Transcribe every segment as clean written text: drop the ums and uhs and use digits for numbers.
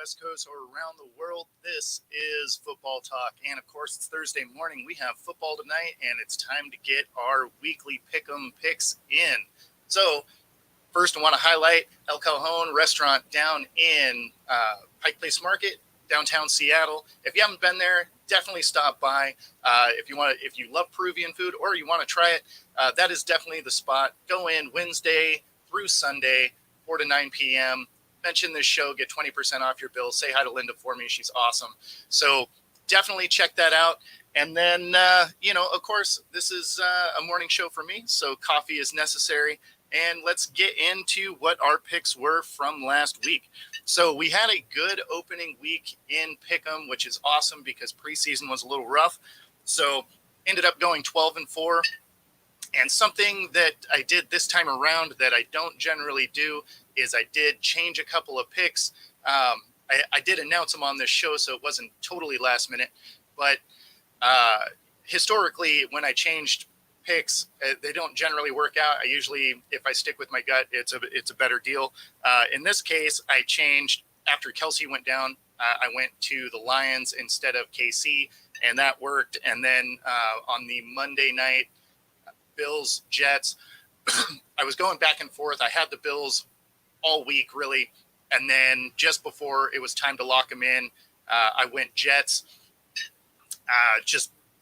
West Coast or around the world, this is Football Talk. And of course, it's Thursday morning. We have football tonight, and it's time to get our weekly pick'em picks in. So, first, I want to highlight El Cajon restaurant down in Pike Place Market, downtown Seattle. If you haven't been there, definitely stop by. If you love Peruvian food or you want to try it, that is definitely the spot. Go in Wednesday through Sunday, 4 to 9 p.m. Mention this show, get 20% off your bill. Say hi to Linda for me. She's awesome. So definitely check that out. And then, of course, this is a morning show for me, so coffee is necessary. And let's get into what our picks were from last week. So we had a good opening week in Pick'em, which is awesome because preseason was a little rough. So ended up going 12-4. And something that I did this time around that I don't generally do is I did change a couple of picks. I did announce them on this show, so it wasn't totally last minute. But historically, when I changed picks, they don't generally work out. I usually, if I stick with my gut, it's a better deal. In this case, I changed after Kelsey went down. I went to the Lions instead of KC, and that worked. And then on the Monday night, Bills, Jets, I was going back and forth. I had the Bills all week, really. And then just before it was time to lock them in, I went Jets.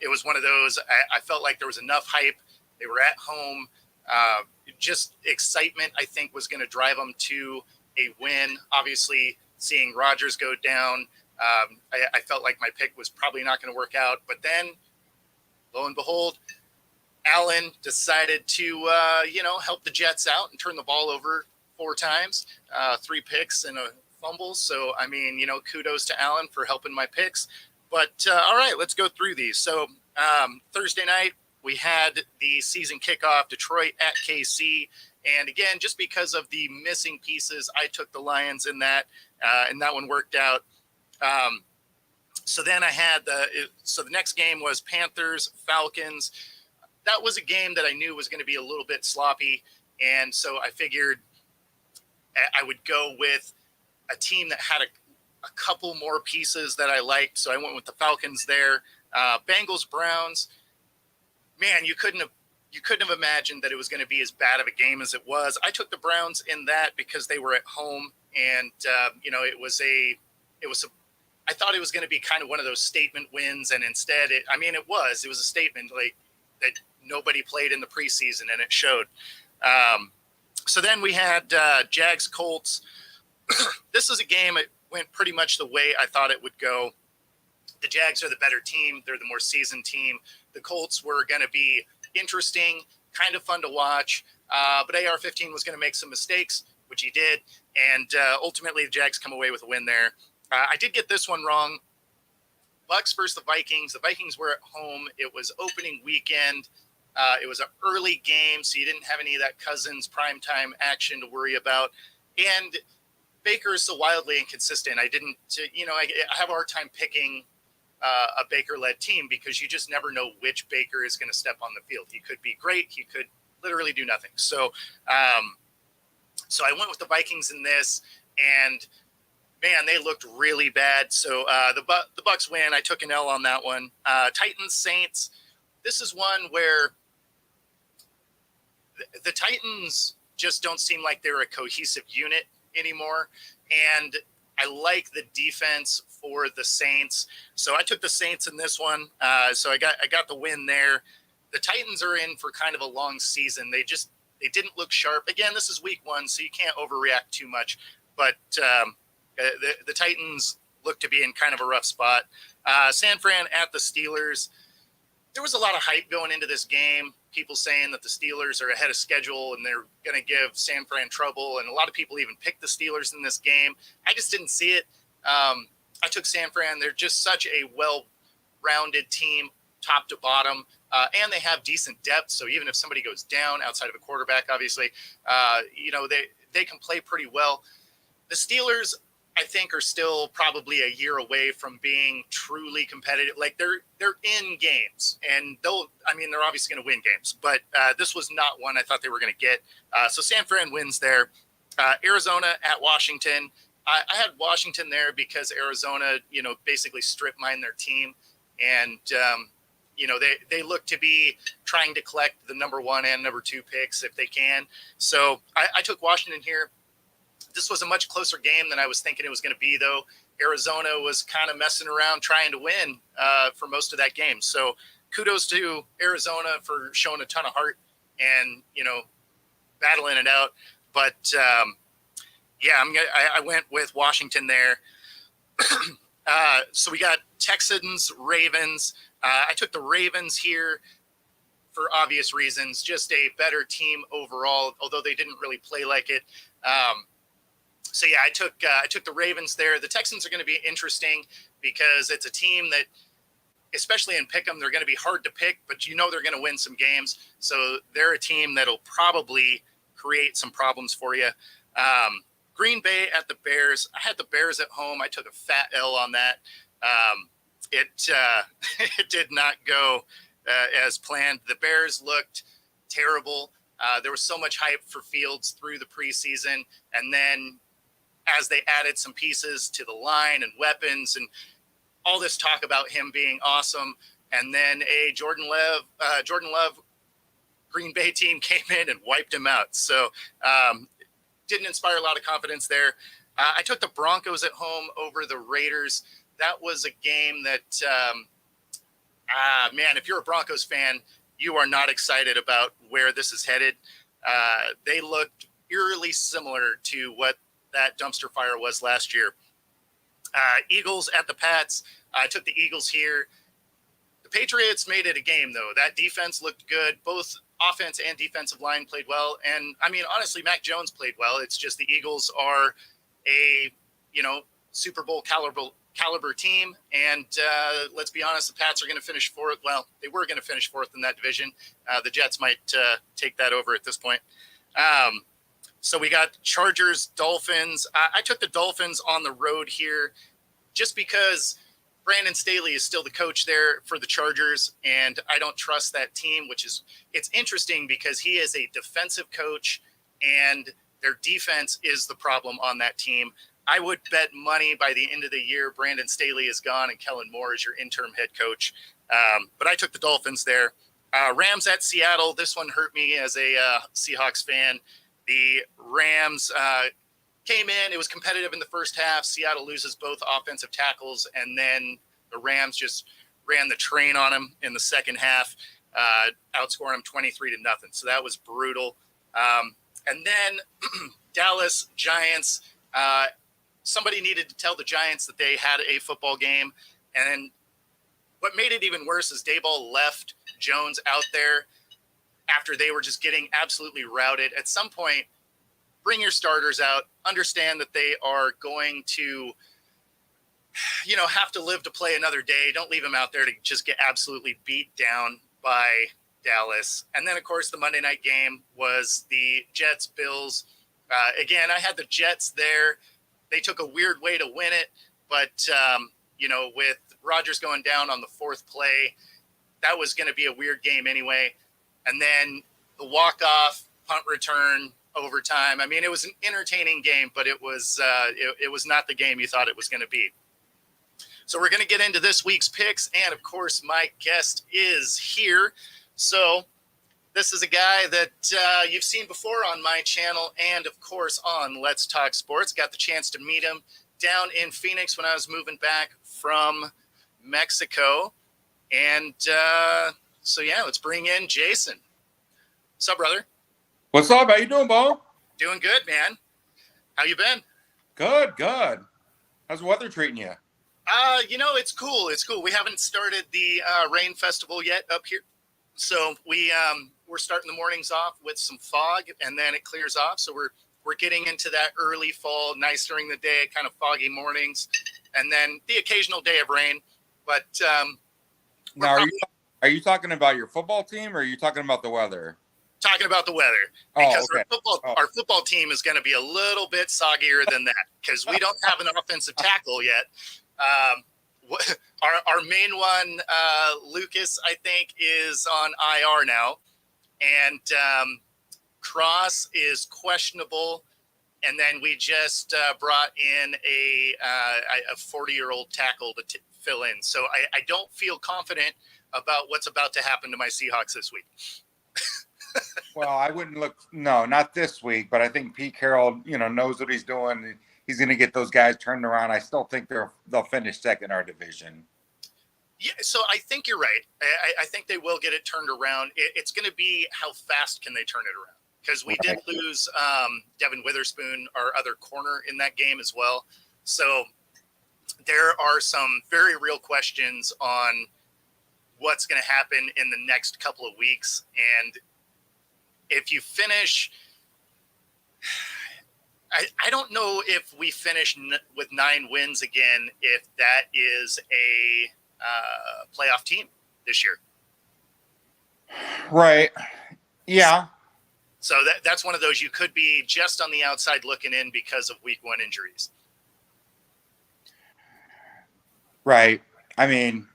It was one of those, I felt like there was enough hype. They were at home. Just excitement, I think, was going to drive them to a win. Obviously, seeing Rodgers go down, I felt like my pick was probably not going to work out. But then, lo and behold, Allen decided to, help the Jets out and turn the ball over 4 times, 3 picks and a fumble. So, kudos to Allen for helping my picks. But, all right, let's go through these. So, Thursday night, we had the season kickoff, Detroit at KC. And again, just because of the missing pieces, I took the Lions in that, and that one worked out. So then I had the next game was Panthers, Falcons. That was a game that I knew was going to be a little bit sloppy. And so I figured I would go with a team that had a couple more pieces that I liked. So I went with the Falcons there. Bengals, Browns. Man, you couldn't have imagined that it was going to be as bad of a game as it was. I took the Browns in that because they were at home, and I thought it was going to be kind of one of those statement wins, and instead, it was a statement like that nobody played in the preseason, and it showed. So then we had Jags, Colts. This is a game. It went pretty much the way I thought it would go. The Jags are the better team. They're the more seasoned team. The Colts were going to be interesting, kind of fun to watch. But AR-15 was going to make some mistakes, which he did. And ultimately, the Jags come away with a win there. I did get this one wrong. Bucks versus the Vikings. The Vikings were at home. It was opening weekend. It was an early game, so you didn't have any of that Cousins primetime action to worry about. And Baker is so wildly inconsistent. I have a hard time picking a Baker-led team because you just never know which Baker is going to step on the field. He could be great. He could literally do nothing. So I went with the Vikings in this, and man, they looked really bad. So the Bucks win. I took an L on that one. Titans, Saints. This is one where the Titans just don't seem like they're a cohesive unit anymore. And I like the defense for the Saints. So I took the Saints in this one. So I got the win there. The Titans are in for kind of a long season. They didn't look sharp. Again, this is week 1, so you can't overreact too much. But the Titans look to be in kind of a rough spot. San Fran at the Steelers. There was a lot of hype going into this game. People saying that the Steelers are ahead of schedule and they're going to give San Fran trouble. And a lot of people even picked the Steelers in this game. I just didn't see it. I took San Fran. They're just such a well-rounded team, top to bottom. And they have decent depth. So even if somebody goes down outside of a quarterback, obviously, they can play pretty well. The Steelers, I think, are still probably a year away from being truly competitive. Like they're in games, and they're obviously going to win games, but this was not one I thought they were going to get. So San Fran wins there. Arizona at Washington. I had Washington there because Arizona, basically strip mined their team, and they look to be trying to collect the number 1 and number 2 picks if they can. So I took Washington here. This was a much closer game than I was thinking it was going to be, though. Arizona was kind of messing around trying to win for most of that game. So kudos to Arizona for showing a ton of heart and, battling it out. But, I went with Washington there. So we got Texans, Ravens. I took the Ravens here for obvious reasons, just a better team overall, although they didn't really play like it. I took the Ravens there. The Texans are going to be interesting because it's a team that, especially in Pick'em, they're going to be hard to pick, but they're going to win some games. So they're a team that'll probably create some problems for you. Green Bay at the Bears. I had the Bears at home. I took a fat L on that. It did not go as planned. The Bears looked terrible. There was so much hype for Fields through the preseason, and then as they added some pieces to the line and weapons and all this talk about him being awesome, and then a Jordan Love Green Bay team came in and wiped him out. So didn't inspire a lot of confidence there. I took the Broncos at home over the Raiders. That was a game that, if you're a Broncos fan, you are not excited about where this is headed. They looked eerily similar to what that dumpster fire was last year. Eagles at the Pats. I took the Eagles here. The Patriots made it a game, though. That defense looked good. Both offense and defensive line played well. And, honestly, Mac Jones played well. It's just the Eagles are a, Super Bowl caliber team. And let's be honest, the Pats are going to finish fourth. Well, they were going to finish fourth in that division. The Jets might take that over at this point. So we got Chargers, Dolphins. I took the Dolphins on the road here just because Brandon Staley is still the coach there for the Chargers, and I don't trust that team, it's interesting because he is a defensive coach, and their defense is the problem on that team. I would bet money by the end of the year, Brandon Staley is gone and Kellen Moore is your interim head coach. But I took the Dolphins there. Rams at Seattle. This one hurt me as a Seahawks fan. The Rams came in. It was competitive in the first half. Seattle loses both offensive tackles, and then the Rams just ran the train on them in the second half, outscoring them 23-0. So that was brutal. And then Dallas Giants. Somebody needed to tell the Giants that they had a football game. And what made it even worse is Daboll left Jones out there after they were just getting absolutely routed. At some point, bring your starters out, understand that they are going to, have to live to play another day. Don't leave them out there to just get absolutely beat down by Dallas. And then, of course, the Monday night game was the Jets-Bills. Again, I had the Jets there. They took a weird way to win it, but, with Rodgers going down on the fourth play, that was going to be a weird game anyway. And then the walk-off, punt return, overtime. It was an entertaining game, but it was not the game you thought it was going to be. So we're going to get into this week's picks, and, of course, my guest is here. So this is a guy that you've seen before on my channel and, of course, on Let's Talk Sports. Got the chance to meet him down in Phoenix when I was moving back from Mexico. And let's bring in Jason. What's up, brother? What's up? How you doing, Bo? Doing good, man. How you been? Good. How's the weather treating you? It's cool. We haven't started the rain festival yet up here. So we're starting the mornings off with some fog, and then it clears off. So we're getting into that early fall, nice during the day, kind of foggy mornings, and then the occasional day of rain. But now, are you talking about your football team, or are you talking about the weather? Talking about the weather, because our football team is going to be a little bit soggier than that because we don't have an offensive tackle yet. Our main one, Lucas, I think, is on IR now, and Cross is questionable, And then we just brought in a 40-year-old tackle to fill in. So I don't feel confident about what's about to happen to my Seahawks this week. Well, I wouldn't look. No, not this week. But I think Pete Carroll, knows what he's doing. He's going to get those guys turned around. I still think they'll finish second in our division. Yeah, so I think you're right. I think they will get it turned around. It's going to be how fast can they turn it around? Because we did lose Devin Witherspoon, our other corner, in that game as well. So there are some very real questions on what's going to happen in the next couple of weeks. And if you finish, I don't know if we finish with 9 wins again, if that is a playoff team this year. Right. Yeah. So that's one of those you could be just on the outside looking in because of week 1 injuries. Right. I mean,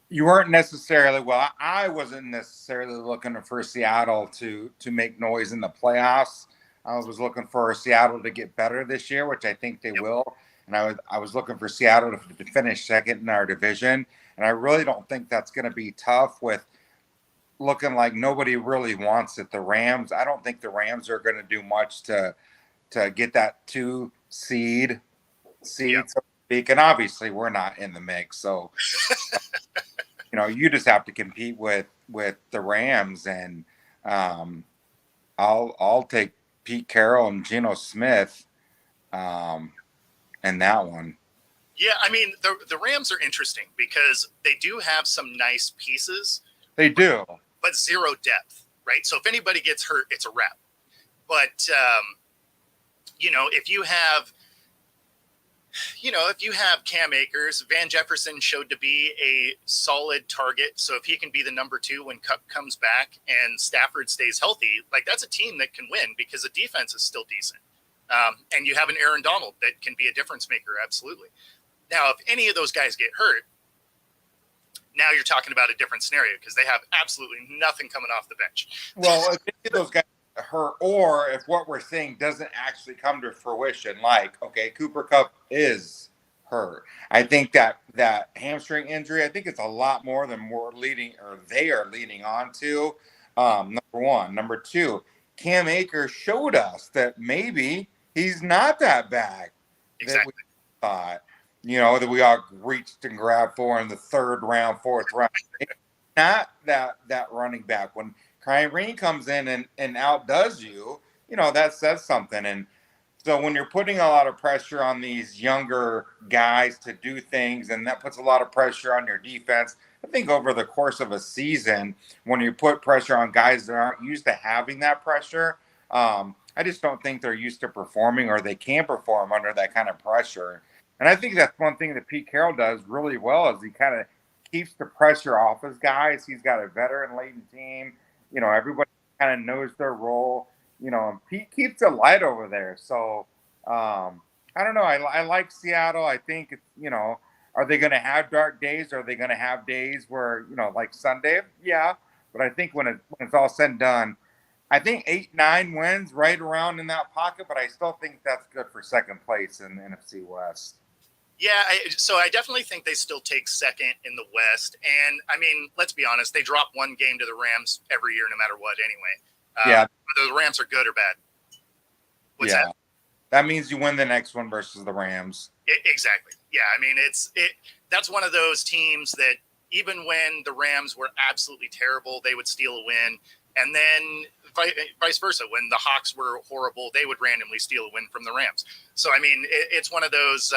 you weren't necessarily, well, I wasn't necessarily looking for Seattle to make noise in the playoffs. I was looking for Seattle to get better this year, which I think they will. And I was looking for Seattle to finish second in our division. And I really don't think that's going to be tough with looking like nobody really wants it. The Rams, I don't think the Rams are going to do much to get that 2 seed, so to speak. And obviously we're not in the mix. So, you just have to compete with the Rams. And I'll take Pete Carroll and Geno Smith in that one. Yeah, I mean, the Rams are interesting because they do have some nice pieces. They do. But zero depth, right? So if anybody gets hurt, it's a wrap. But, if you have Cam Akers, Van Jefferson showed to be a solid target. So if he can be the number 2 when Kupp comes back and Stafford stays healthy, like that's a team that can win because the defense is still decent. And you have an Aaron Donald that can be a difference maker. Absolutely. Now, if any of those guys get hurt, now you're talking about a different scenario because they have absolutely nothing coming off the bench. Well, if any of those guys get hurt, or if what we're seeing doesn't actually come to fruition, like, okay, Cooper Kupp is hurt. I think that hamstring injury, I think it's a lot more than they are leading on to. Number one. Number 2, Cam Akers showed us that maybe he's not that bad. Exactly. That we thought. That we all reached and grabbed for in the 3rd round, 4th round. Not that running back. When Kyrie comes in and outdoes you, that says something. And so when you're putting a lot of pressure on these younger guys to do things, and that puts a lot of pressure on your defense, I think over the course of a season, when you put pressure on guys that aren't used to having that pressure, I just don't think they're used to performing or they can perform under that kind of pressure. And I think that's one thing that Pete Carroll does really well is he kind of keeps the pressure off his guys. He's got a veteran-laden team. Everybody kind of knows their role. And Pete keeps it light over there. So, I don't know. I like Seattle. I think, are they going to have dark days? Are they going to have days where, like Sunday? Yeah. But I think when it's all said and done, I think 8-9 wins right around in that pocket, but I still think that's good for second place in the NFC West. Yeah, so I definitely think they still take second in the West. And, I mean, let's be honest, they drop one game to the Rams every year no matter what anyway. Whether the Rams are good or bad. What's that? That means you win the next one versus the Rams. Exactly. Yeah, I mean, that's one of those teams that even when the Rams were absolutely terrible, they would steal a win. And then vice versa. When the Hawks were horrible, they would randomly steal a win from the Rams. So, I mean, it's one of those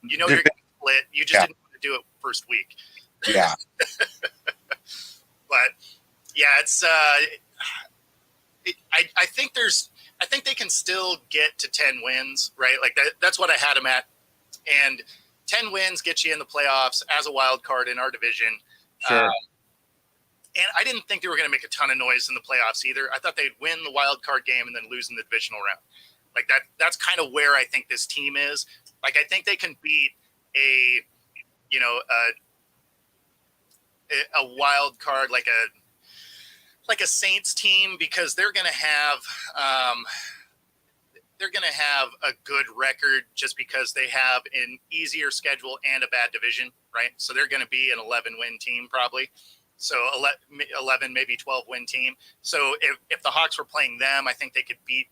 you're going to split. You just didn't want to do it first week. Yeah. But yeah, it's I think they can still get to 10 wins, right? Like that's what I had them at. And 10 wins get you in the playoffs as a wild card in our division. Sure. And I didn't think they were going to make a ton of noise in the playoffs either. I thought they'd win the wild card game and then lose in the divisional round. Like that's kind of where I think this team is. Like, I think they can beat a wild card, like a Saints team, because they're going to have they're going to have a good record just because they have an easier schedule and a bad division, right? So they're going to be an 11-win team probably. So 11, maybe 12-win team. So if the Hawks were playing them, I think they could beat,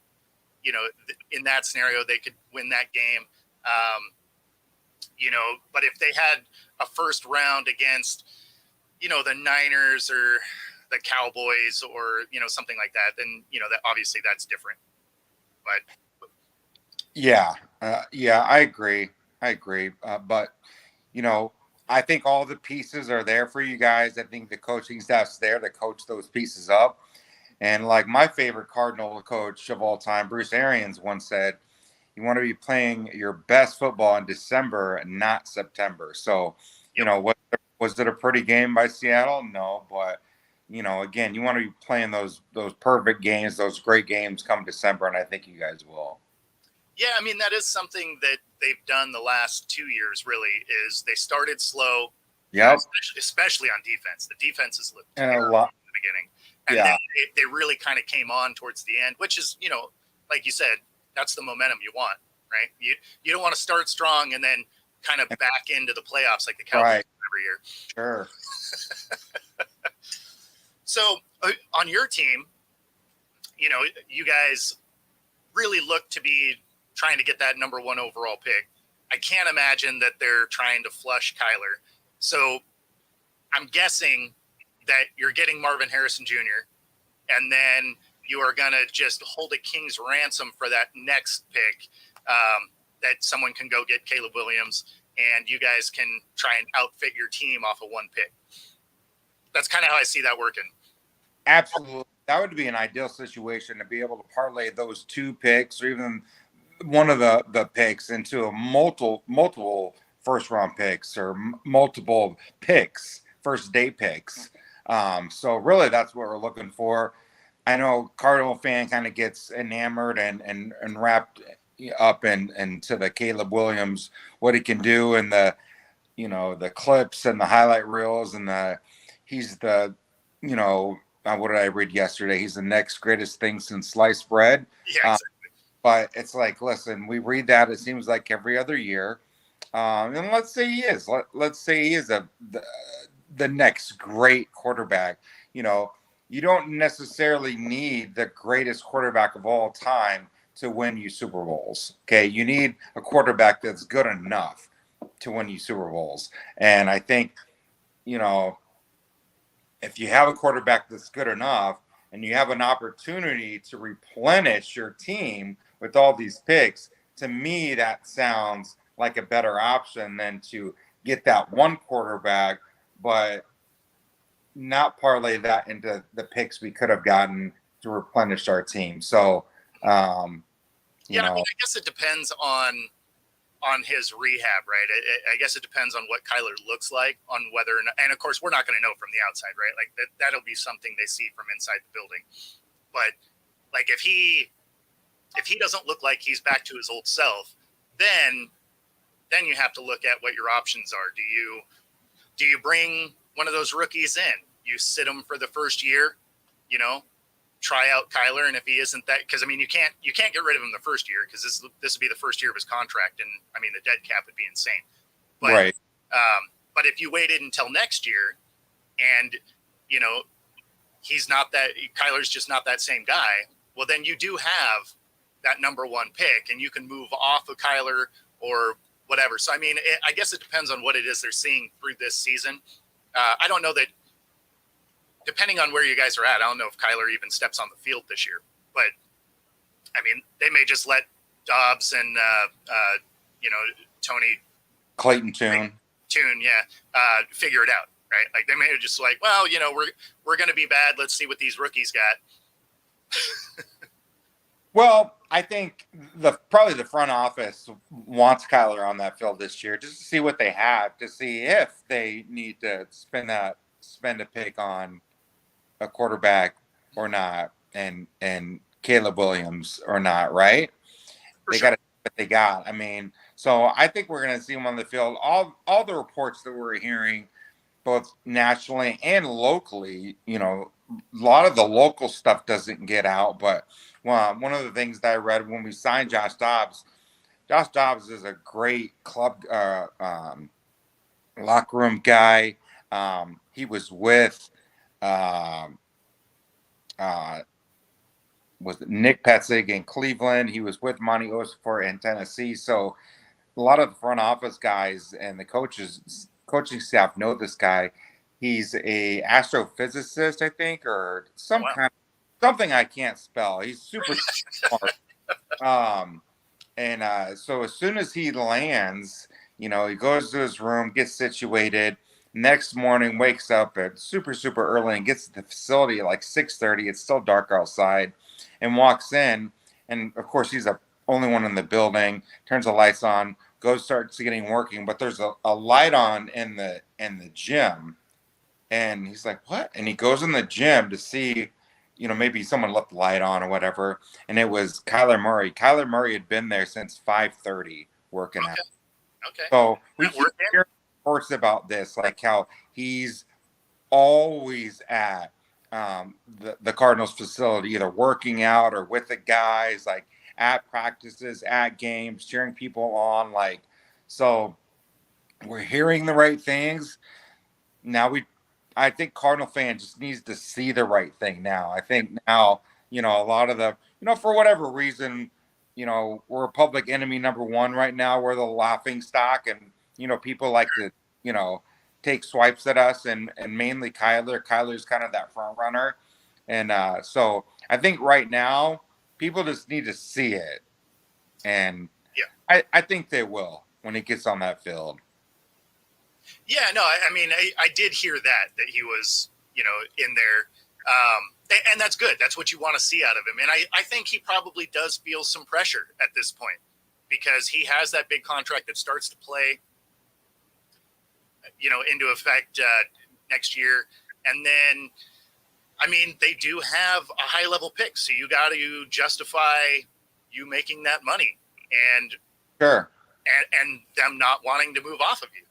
in that scenario, they could win that game. But if they had a first round against, the Niners or the Cowboys or, something like that, then, that obviously that's different. But yeah, I agree. But, I think all the pieces are there for you guys. I think the coaching staff's there to coach those pieces up. And like my favorite Cardinal coach of all time, Bruce Arians, once said, you want to be playing your best football in December, not September. So, was it a pretty game by Seattle? No, but again, you want to be playing those perfect games, those great games come December, and I think you guys will. Yeah, I mean, that is something that they've done the last 2 years, really, is they started slow. Yeah. Especially on defense. The defenses looked And terrible in the beginning. And yeah. then they really kind of came on towards the end, which is, like you said, that's the momentum you want, right? You don't want to start strong and then kind of back into the playoffs like the Cowboys every year. Sure. So on your team, you guys really look to be trying to get that number 1 overall pick. I can't imagine that they're trying to flush Kyler. So I'm guessing that you're getting Marvin Harrison Jr. and then you are going to just hold a king's ransom for that next pick, that someone can go get Caleb Williams and you guys can try and outfit your team off of 1 pick. That's kind of how I see that working. Absolutely. That would be an ideal situation to be able to parlay those 2 picks or even one of the picks into a multiple first round picks or multiple picks, first day picks. So really that's what we're looking for. I know Cardinal fan kind of gets enamored and wrapped up into the Caleb Williams, what he can do and the clips and the highlight reels and he's the, what did I read yesterday? He's the next greatest thing since sliced bread. Yeah, exactly. But it's like, listen, we read that. It seems like every other year. And let's say he is. Let's say he is the next great quarterback. You don't necessarily need the greatest quarterback of all time to win you Super Bowls. Okay, you need a quarterback that's good enough to win you Super Bowls. And I think, if you have a quarterback that's good enough and you have an opportunity to replenish your team with all these picks, to me, that sounds like a better option than to get that one quarterback, but not parlay that into the picks we could have gotten to replenish our team. So, I guess it depends on his rehab, right? I guess it depends on what Kyler looks like, on whether or not, and of course we're not going to know from the outside, right? Like that'll be something they see from inside the building. But like if he doesn't look like he's back to his old self, then you have to look at what your options are. Do you bring one of those rookies in? You sit him for the first year, try out Kyler, and if he isn't that, because I mean you can't get rid of him the first year because this would be the first year of his contract, and I mean the dead cap would be insane. But, right. But if you waited until next year, and he's not that, Kyler's just not that same guy, well then you do have that number 1 pick, and you can move off of Kyler or whatever. So I mean, I guess it depends on what it is they're seeing through this season. I don't know that. Depending on where you guys are at, I don't know if Kyler even steps on the field this year. But, I mean, they may just let Dobbs and, Tony. Clayton Tune, figure it out, right? Like, they may have just like, well, we're going to be bad. Let's see what these rookies got. Well, I think probably the front office wants Kyler on that field this year just to see what they have, to see if they need to spend a pick on a quarterback or not, and Caleb Williams or not, right? They got to what they got. I mean, so I think we're going to see him on the field. All the reports that we're hearing, both nationally and locally, a lot of the local stuff doesn't get out, but well, one of the things that I read when we signed Josh Dobbs is a great club locker room guy. He was with um, uh, was Nick Petzig in Cleveland. He was with Monty Osfor in Tennessee. So a lot of the front office guys and the coaching staff know this guy. He's a astrophysicist, I think, or Oh, some wow. kind of something I can't spell. He's super smart. Um, and so as soon as he lands, he goes to his room, gets situated. Next morning, wakes up at super early and gets to the facility at like 6:30. It's still dark outside, and walks in. And of course, he's the only one in the building. Turns the lights on, starts getting working. But there's a light on in the gym, and he's like, "What?" And he goes in the gym to see, maybe someone left the light on or whatever. And it was Kyler Murray. Kyler Murray had been there since 5:30 working out. Okay. Okay. So we That keep worked hearing reports about this, like how he's always at the Cardinals facility, either working out or with the guys, like at practices, at games, cheering people on. Like, so we're hearing the right things. Now I think Cardinal fan just needs to see the right thing now. I think now, a lot of the, for whatever reason, we're public enemy number one right now. We're the laughing stock, and people like to, you know, take swipes at us, and mainly Kyler. Kyler's kind of that front runner, and so I think right now people just need to see it, and Yeah. I think they will when he gets on that field. Yeah, no, I mean, I did hear that he was, in there. And that's good. That's what you want to see out of him. And I think he probably does feel some pressure at this point because he has that big contract that starts to play, into effect next year. And then, I mean, they do have a high level pick. So you got to justify you making that money and, Sure. and them not wanting to move off of you.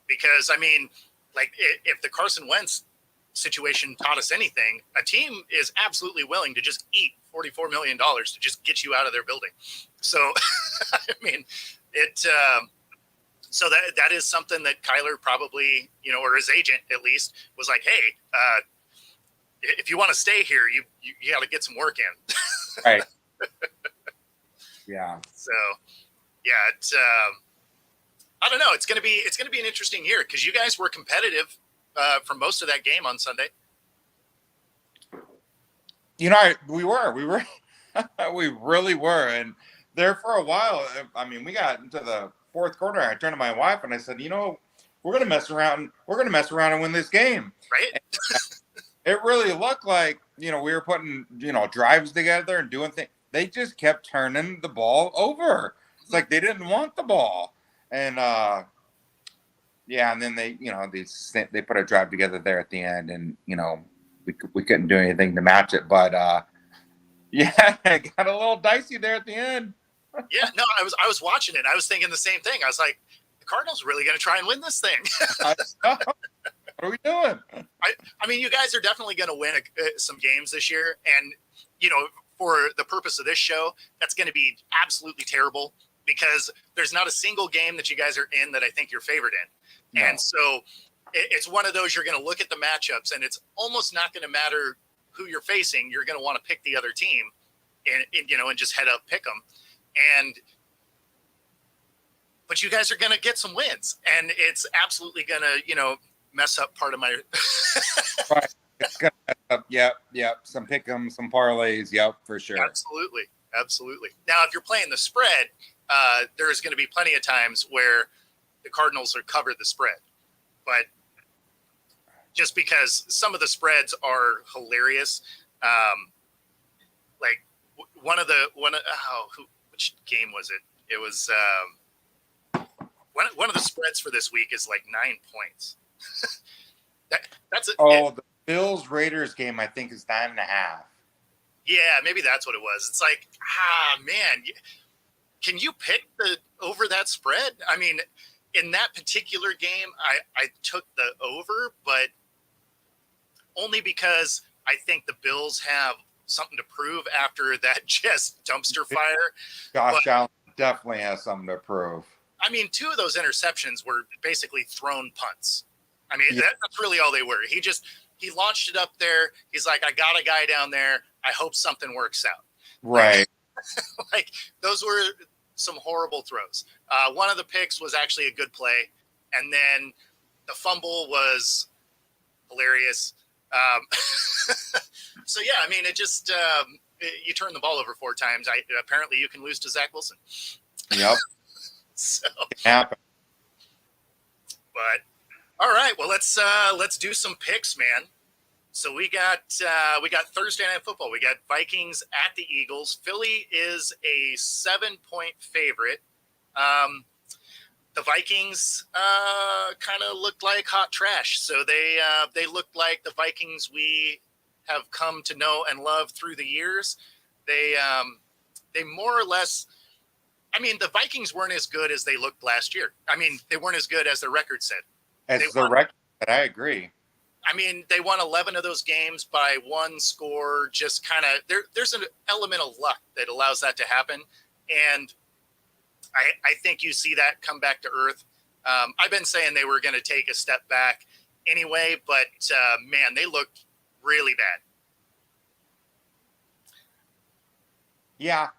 Because, I mean, like if the Carson Wentz situation taught us anything, a team is absolutely willing to just eat $44 million to just get you out of their building. So, I mean, so that is something that Kyler probably, or his agent at least, was like, hey, if you want to stay here, you got to get some work in. Right. Yeah. So, yeah, I don't know. It's gonna be an interesting year because you guys were competitive for most of that game on Sunday. We were, we really were, and there for a while. I mean, we got into the fourth quarter. I turned to my wife and I said, we're gonna mess around. We're gonna mess around and win this game. Right? It really looked like we were putting drives together and doing things. They just kept turning the ball over. It's like they didn't want the ball. And yeah, and then they put a drive together there at the end, and we couldn't do anything to match it. But yeah, it got a little dicey there at the end. Yeah, no, I was watching it. I was thinking the same thing. I was like, the Cardinals are really going to try and win this thing. What are we doing? I mean, you guys are definitely going to win some games this year, and for the purpose of this show, that's going to be absolutely terrible. Because there's not a single game that you guys are in that I think you're favored in. No. And so it's one of those, you're going to look at the matchups and it's almost not going to matter who you're facing. You're going to want to pick the other team and just head up, pick them. But you guys are going to get some wins and it's absolutely going to, mess up part of my. Right. It's going to mess up. Yep. Some pick 'em, some parlays. Yep, for sure. Absolutely. Now, if you're playing the spread, there's going to be plenty of times where the Cardinals are covered the spread, but just because some of the spreads are hilarious, like which game was it? It was one of the spreads for this week is like 9 points. That's it. The Bills Raiders game I think is 9.5. Yeah, maybe that's what it was. It's like, man. Can you pick over that spread? I mean, in that particular game, I took the over, but only because I think the Bills have something to prove after that just dumpster fire. Josh But Allen definitely has something to prove. I mean, 2 of those interceptions were basically thrown punts. I mean, Yeah. that's really all they were. He launched it up there. He's like, I got a guy down there. I hope something works out. Right. Like, those were some horrible throws. One of the picks was actually a good play, and then the fumble was hilarious. So yeah, I mean, it just you turn the ball over 4 times. Apparently you can lose to Zach Wilson. Yep. So, It happened. but all right, well let's do some picks, man. So we got Thursday Night Football. We got Vikings at the Eagles. Philly is a 7-point favorite. The Vikings kind of looked like hot trash. So they looked like the Vikings we have come to know and love through the years. They more or less. I mean, the Vikings weren't as good as they looked last year. I mean, they weren't as good as their record said. As the record, I agree. I mean, they won 11 of those games by 1 score. Just kind of there's an element of luck that allows that to happen, and I think you see that come back to earth. I've been saying they were going to take a step back anyway, but man, they looked really bad. Yeah.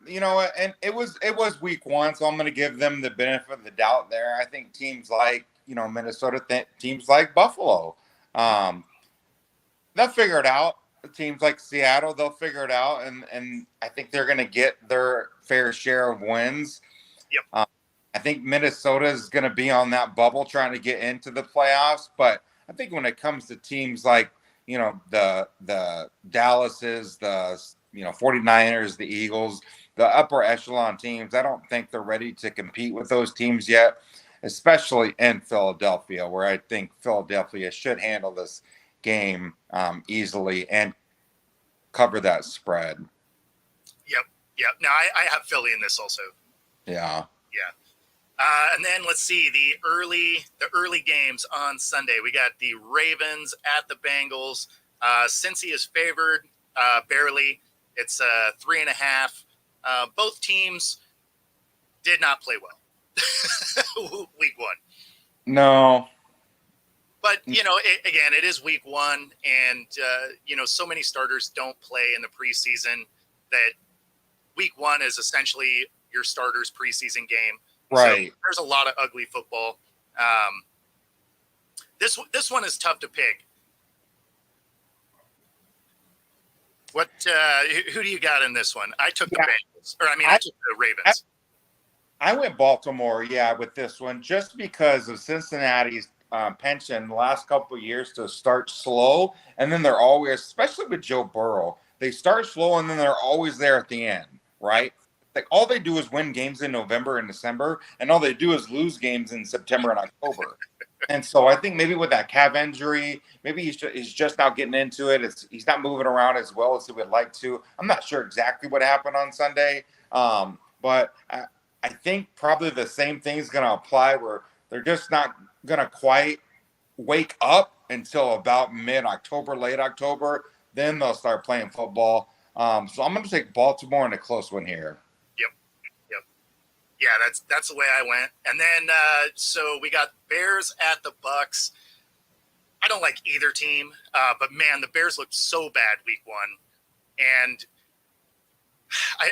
You know, and it was week 1, so I'm going to give them the benefit of the doubt there. I think teams like, Minnesota, teams like Buffalo, they'll figure it out. Teams like Seattle, they'll figure it out, and I think they're going to get their fair share of wins. Yep. I think Minnesota is going to be on that bubble trying to get into the playoffs, but I think when it comes to teams like, the Dallases, the 49ers, the Eagles, the upper echelon teams, I don't think they're ready to compete with those teams yet, especially in Philadelphia, where I think Philadelphia should handle this game easily and cover that spread. Yep. Now I have Philly in this also. Yeah. And then let's see the early games on Sunday. We got the Ravens at the Bengals. Cincy is favored barely. It's 3.5. Both teams did not play well week 1. No. But, it is week 1, and, so many starters don't play in the preseason that week 1 is essentially your starter's preseason game. Right. So there's a lot of ugly football. This one is tough to pick. What? Who do you got in this one? I took the Bengals, I took the Ravens. I went Baltimore, with this one, just because of Cincinnati's penchant the last couple of years to start slow, and then they're always, especially with Joe Burrow, they start slow and then they're always there at the end, right? Like all they do is win games in November and December, and all they do is lose games in September and October. And so I think maybe with that calf injury, maybe he's just now getting into it. He's not moving around as well as he would like to. I'm not sure exactly what happened on Sunday, but I think probably the same thing is going to apply where they're just not going to quite wake up until about mid-October, late October. Then they'll start playing football. So I'm going to take Baltimore in a close one here. Yeah, that's the way I went. And then so we got Bears at the Bucks. I don't like either team, but man, the Bears looked so bad week 1, and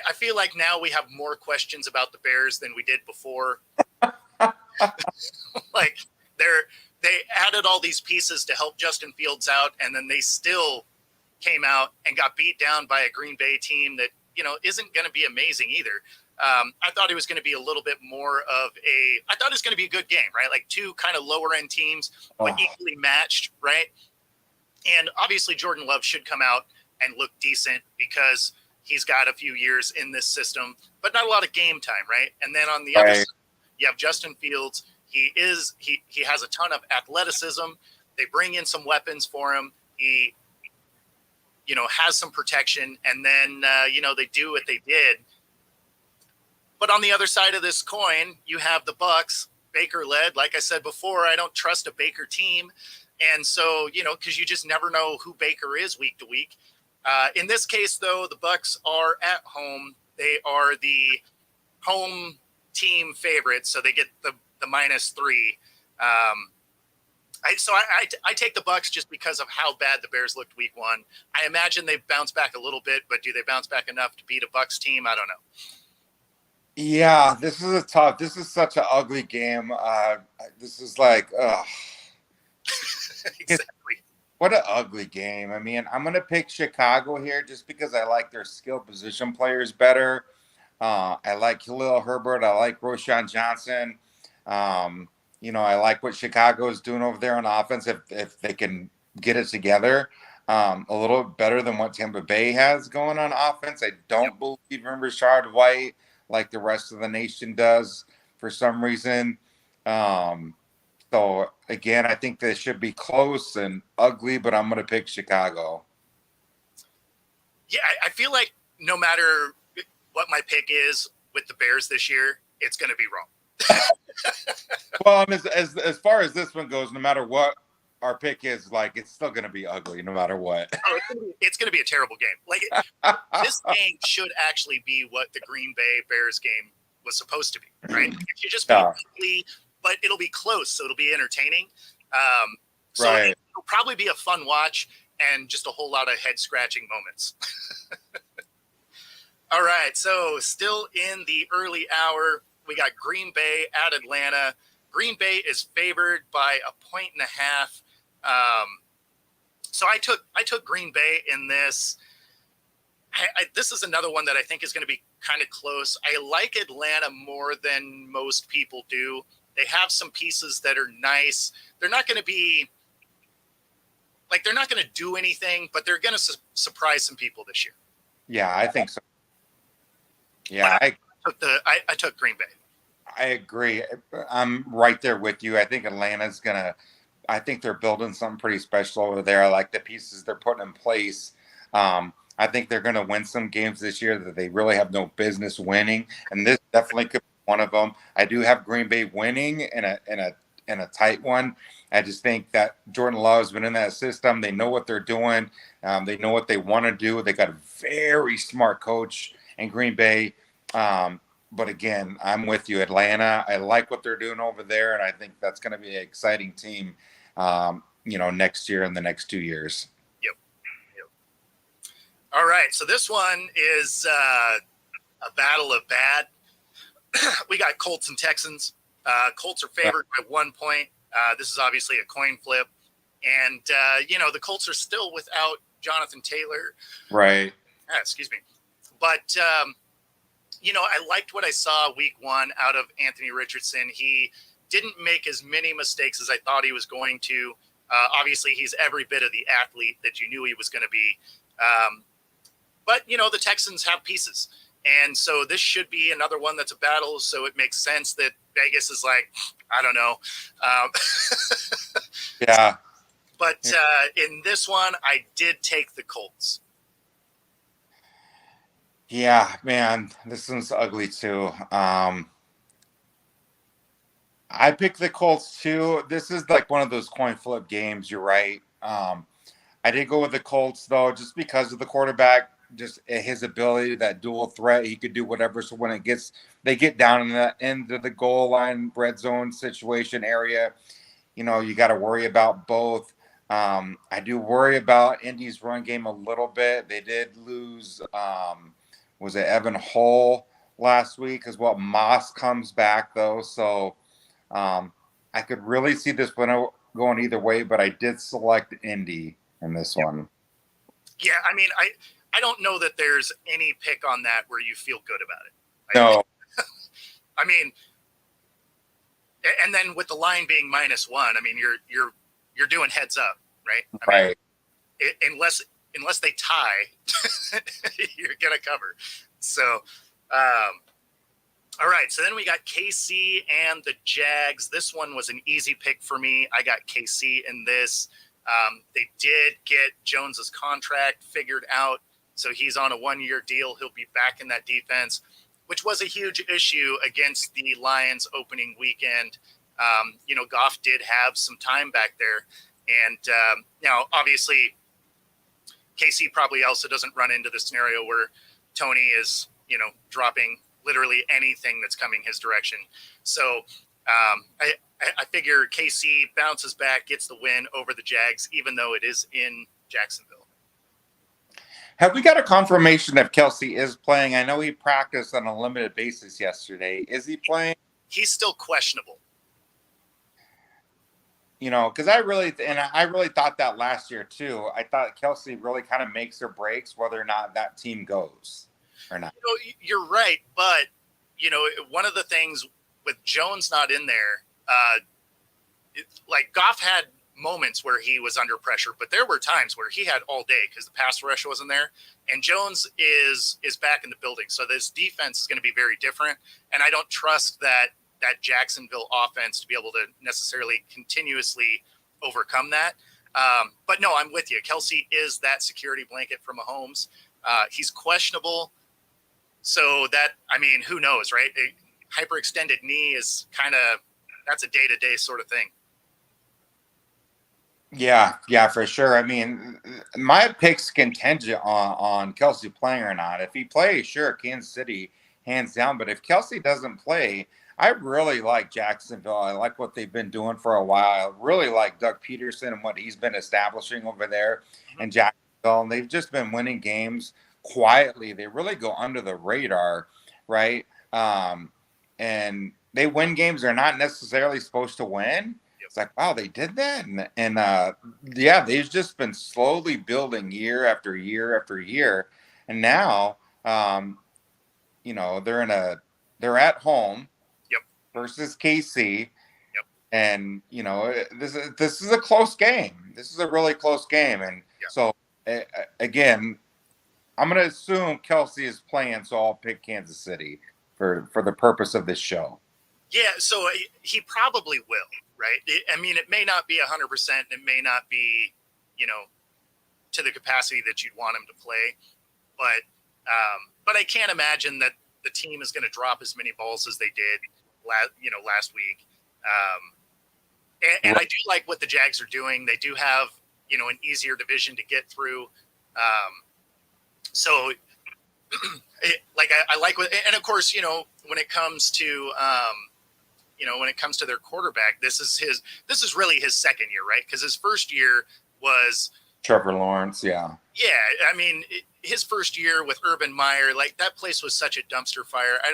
I feel like now we have more questions about the Bears than we did before. Like they added all these pieces to help Justin Fields out, and then they still came out and got beat down by a Green Bay team that isn't going to be amazing either. I thought it was going to be a little bit more of I thought it was going to be a good game, right? Like 2 kind of lower end teams, but equally matched, right? And obviously Jordan Love should come out and look decent because he's got a few years in this system, but not a lot of game time, right? And then on the other side, you have Justin Fields. He has a ton of athleticism. They bring in some weapons for him. He, has some protection, and then, they do what they did. But on the other side of this coin, you have the Bucks, Baker led. Like I said before, I don't trust a Baker team. And so, because you just never know who Baker is week to week. In this case, though, the Bucks are at home. They are the home team favorites, so they get the -3. I take the Bucks just because of how bad the Bears looked week 1. I imagine they bounce back a little bit, but do they bounce back enough to beat a Bucks team? I don't know. Yeah, this is a tough. This is such an ugly game. This is like, Exactly. what an ugly game. I mean, I'm gonna pick Chicago here just because I like their skill position players better. I like Khalil Herbert. I like Roshan Johnson. I like what Chicago is doing over there on offense if they can get it together. A little better than what Tampa Bay has going on offense. I don't believe in Rashard White like the rest of the nation does for some reason. So again, I think this should be close and ugly, but I'm going to pick Chicago. Yeah, I feel like no matter what my pick is with the Bears this year, it's going to be wrong. Well, as far as this one goes, no matter what our pick is, like, it's still going to be ugly no matter what. It's going to be a terrible game. Like, this game should actually be what the Green Bay Bears game was supposed to be, right? It should just be ugly, but it'll be close, so it'll be entertaining. Right. It'll probably be a fun watch and just a whole lot of head-scratching moments. All right, so still in the early hour, we got Green Bay at Atlanta. Green Bay is favored by 1.5 points. So I took Green Bay in this. This is another one that I think is going to be kind of close. I like Atlanta more than most people do. They have some pieces that are nice. They're not going to be like, they're not going to do anything, but they're going to surprise some people this year. Yeah, I think so. Yeah, I took Green Bay. I agree. I'm right there with you. I think Atlanta's I think they're building something pretty special over there. I like the pieces they're putting in place. I think they're going to win some games this year that they really have no business winning, and this definitely could be one of them. I do have Green Bay winning in a tight one. I just think that Jordan Love's been in that system. They know what they're doing. They know what they want to do. They got a very smart coach in Green Bay. But again, I'm with you, Atlanta. I like what they're doing over there, and I think that's going to be an exciting team, next year and the next 2 years. Yep. All right, so this one is a battle of bad. We got Colts and Texans. Colts are favored by 1 point. This is obviously a coin flip, and the Colts are still without Jonathan Taylor. Right. Excuse me, but. I liked what I saw week 1 out of Anthony Richardson. He didn't make as many mistakes as I thought he was going to. Obviously, he's every bit of the athlete that you knew he was going to be. But the Texans have pieces. And so this should be another one that's a battle. So it makes sense that Vegas is like, I don't know. Yeah. But in this one, I did take the Colts. Yeah, man, this one's ugly too. I picked the Colts too. This is like one of those coin flip games. You're right. I did go with the Colts though, just because of the quarterback, just his ability, that dual threat. He could do whatever. So when they get down in the end of the goal line, red zone situation area, you got to worry about both. I do worry about Indy's run game a little bit. They did lose. Was it Evan Hull last week as well? Moss comes back though, so I could really see this one going either way, but I did select Indy in this one. Yeah, I mean, I don't know that there's any pick on that where you feel good about it. No. I mean, and then with the line being -1, I mean, you're doing heads up, right? I mean, right. Unless they tie, you're going to cover. So, all right. So then we got KC and the Jags. This one was an easy pick for me. I got KC in this. They did get Jones's contract figured out. So he's on a 1-year deal. He'll be back in that defense, which was a huge issue against the Lions opening weekend. Goff did have some time back there. And now, obviously, KC probably also doesn't run into the scenario where Tony is, dropping literally anything that's coming his direction. So I figure KC bounces back, gets the win over the Jags, even though it is in Jacksonville. Have we got a confirmation if Kelce is playing? I know he practiced on a limited basis yesterday. Is he playing? He's still questionable. Because I really thought that last year too. I thought Kelce really kind of makes or breaks whether or not that team goes or not. You're right, but one of the things with Jones not in there, like Goff had moments where he was under pressure, but there were times where he had all day because the pass rush wasn't there, and Jones is back in the building. So this defense is going to be very different, and I don't trust that Jacksonville offense to be able to necessarily continuously overcome that. But no, I'm with you. Kelce is that security blanket for Mahomes. He's questionable. So who knows, right? A hyperextended knee is that's a day-to-day sort of thing. Yeah, for sure. I mean, my pick's contingent on Kelce playing or not. If he plays, sure, Kansas City, hands down. But if Kelce doesn't play, I really like Jacksonville. I like what they've been doing for a while. I really like Doug Peterson and what he's been establishing over there in Jacksonville. And they've just been winning games quietly. They really go under the radar, right? And they win games they're not necessarily supposed to win. It's like, wow, they did that. And they've just been slowly building year after year after year. And now, they're at home versus KC. Yep. And, this is a close game. This is a really close game. And so, again, I'm going to assume Kelce is playing, so I'll pick Kansas City for the purpose of this show. Yeah, so he probably will, right? It may not be 100%. It may not be, to the capacity that you'd want him to play. But I can't imagine that the team is going to drop as many balls as they did last week. And I do like what the Jags are doing. They do have, an easier division to get through. So I like what, and of course, when it comes to, when it comes to their quarterback, this is really his second year, right? Because his first year was Trevor Lawrence. Yeah. His first year with Urban Meyer, like that place was such a dumpster fire. I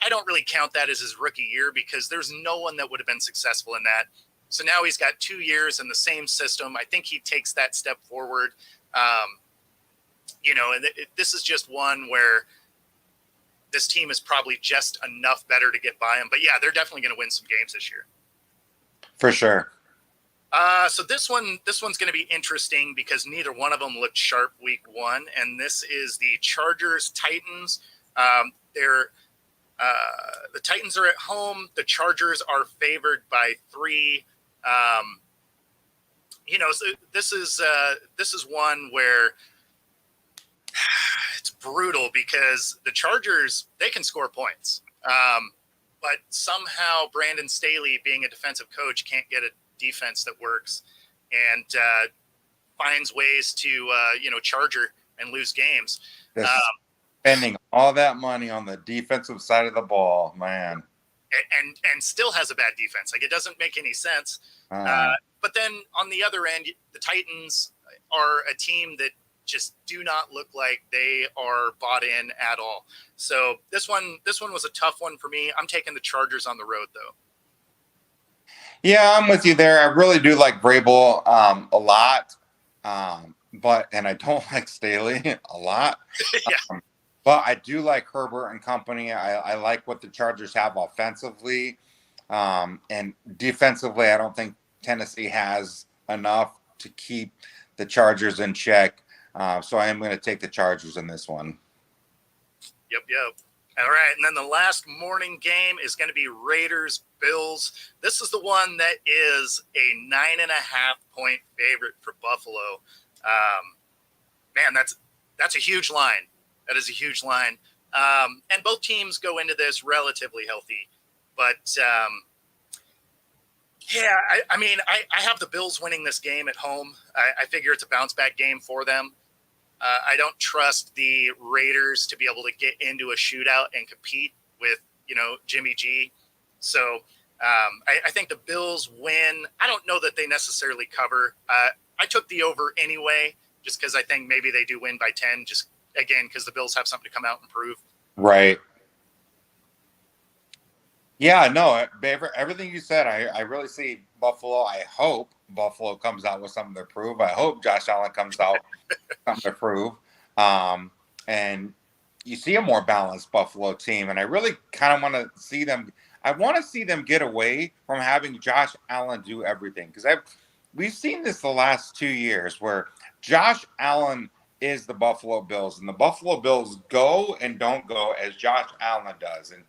don't really count that as his rookie year because there's no one that would have been successful in that. So now he's got 2 years in the same system. I think he takes that step forward. And this is just one where this team is probably just enough better to get by him. But yeah, they're definitely going to win some games this year. For sure. So this one's going to be interesting because neither one of them looked sharp week one. And this is the Chargers Titans. The Titans are at home. The Chargers are favored by 3. So this is one where it's brutal because the Chargers, they can score points. But somehow Brandon Staley, being a defensive coach, can't get a defense that works and finds ways to, charger and lose games. Spending all that money on the defensive side of the ball, man. And still has a bad defense. Like, it doesn't make any sense. But then on the other end, the Titans are a team that just do not look like they are bought in at all. So this one was a tough one for me. I'm taking the Chargers on the road, though. Yeah, I'm with you there. I really do like Vrabel a lot, and I don't like Staley a lot. Yeah. But I do like Herbert and company. I like what the Chargers have offensively. And defensively, I don't think Tennessee has enough to keep the Chargers in check. So I am going to take the Chargers in this one. Yep. All right. And then the last morning game is going to be Raiders-Bills. This is the one that is a 9.5-point favorite for Buffalo. Man, that's a huge line. That is a huge line. And both teams go into this relatively healthy. But, I have the Bills winning this game at home. I figure it's a bounce-back game for them. I don't trust the Raiders to be able to get into a shootout and compete with, Jimmy G. So I think the Bills win. I don't know that they necessarily cover. I took the over anyway, just because I think maybe they do win by 10, just again, because the Bills have something to come out and prove. Right. Yeah, no, everything you said, I really see Buffalo. I hope Buffalo comes out with something to prove. I hope Josh Allen comes out with something to prove. And you see a more balanced Buffalo team. And I really kind of want to see them. I want to see them get away from having Josh Allen do everything. Because we've seen this the last 2 years where Josh Allen is the Buffalo Bills. And the Buffalo Bills go and don't go as Josh Allen does. And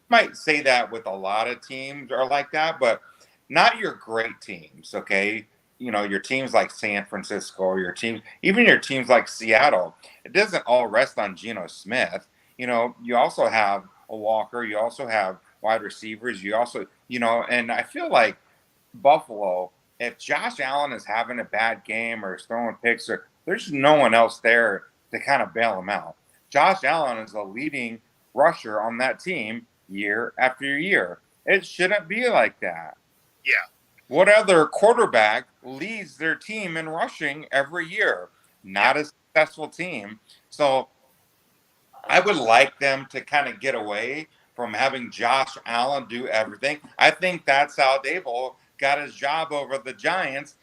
might say that with a lot of teams are like that, but not your great teams, okay? Your teams like San Francisco or even your teams like Seattle, it doesn't all rest on Geno Smith. You also have a Walker, you also have wide receivers, you also, and I feel like Buffalo, if Josh Allen is having a bad game or is throwing picks, or there's no one else there to kind of bail him out. Josh Allen is the leading rusher on that team year after year. It shouldn't be like that. Yeah. What other quarterback leads their team in rushing every year? Not a successful team. So I would like them to kind of get away from having Josh Allen do everything. I think that's how Dable got his job over the Giants.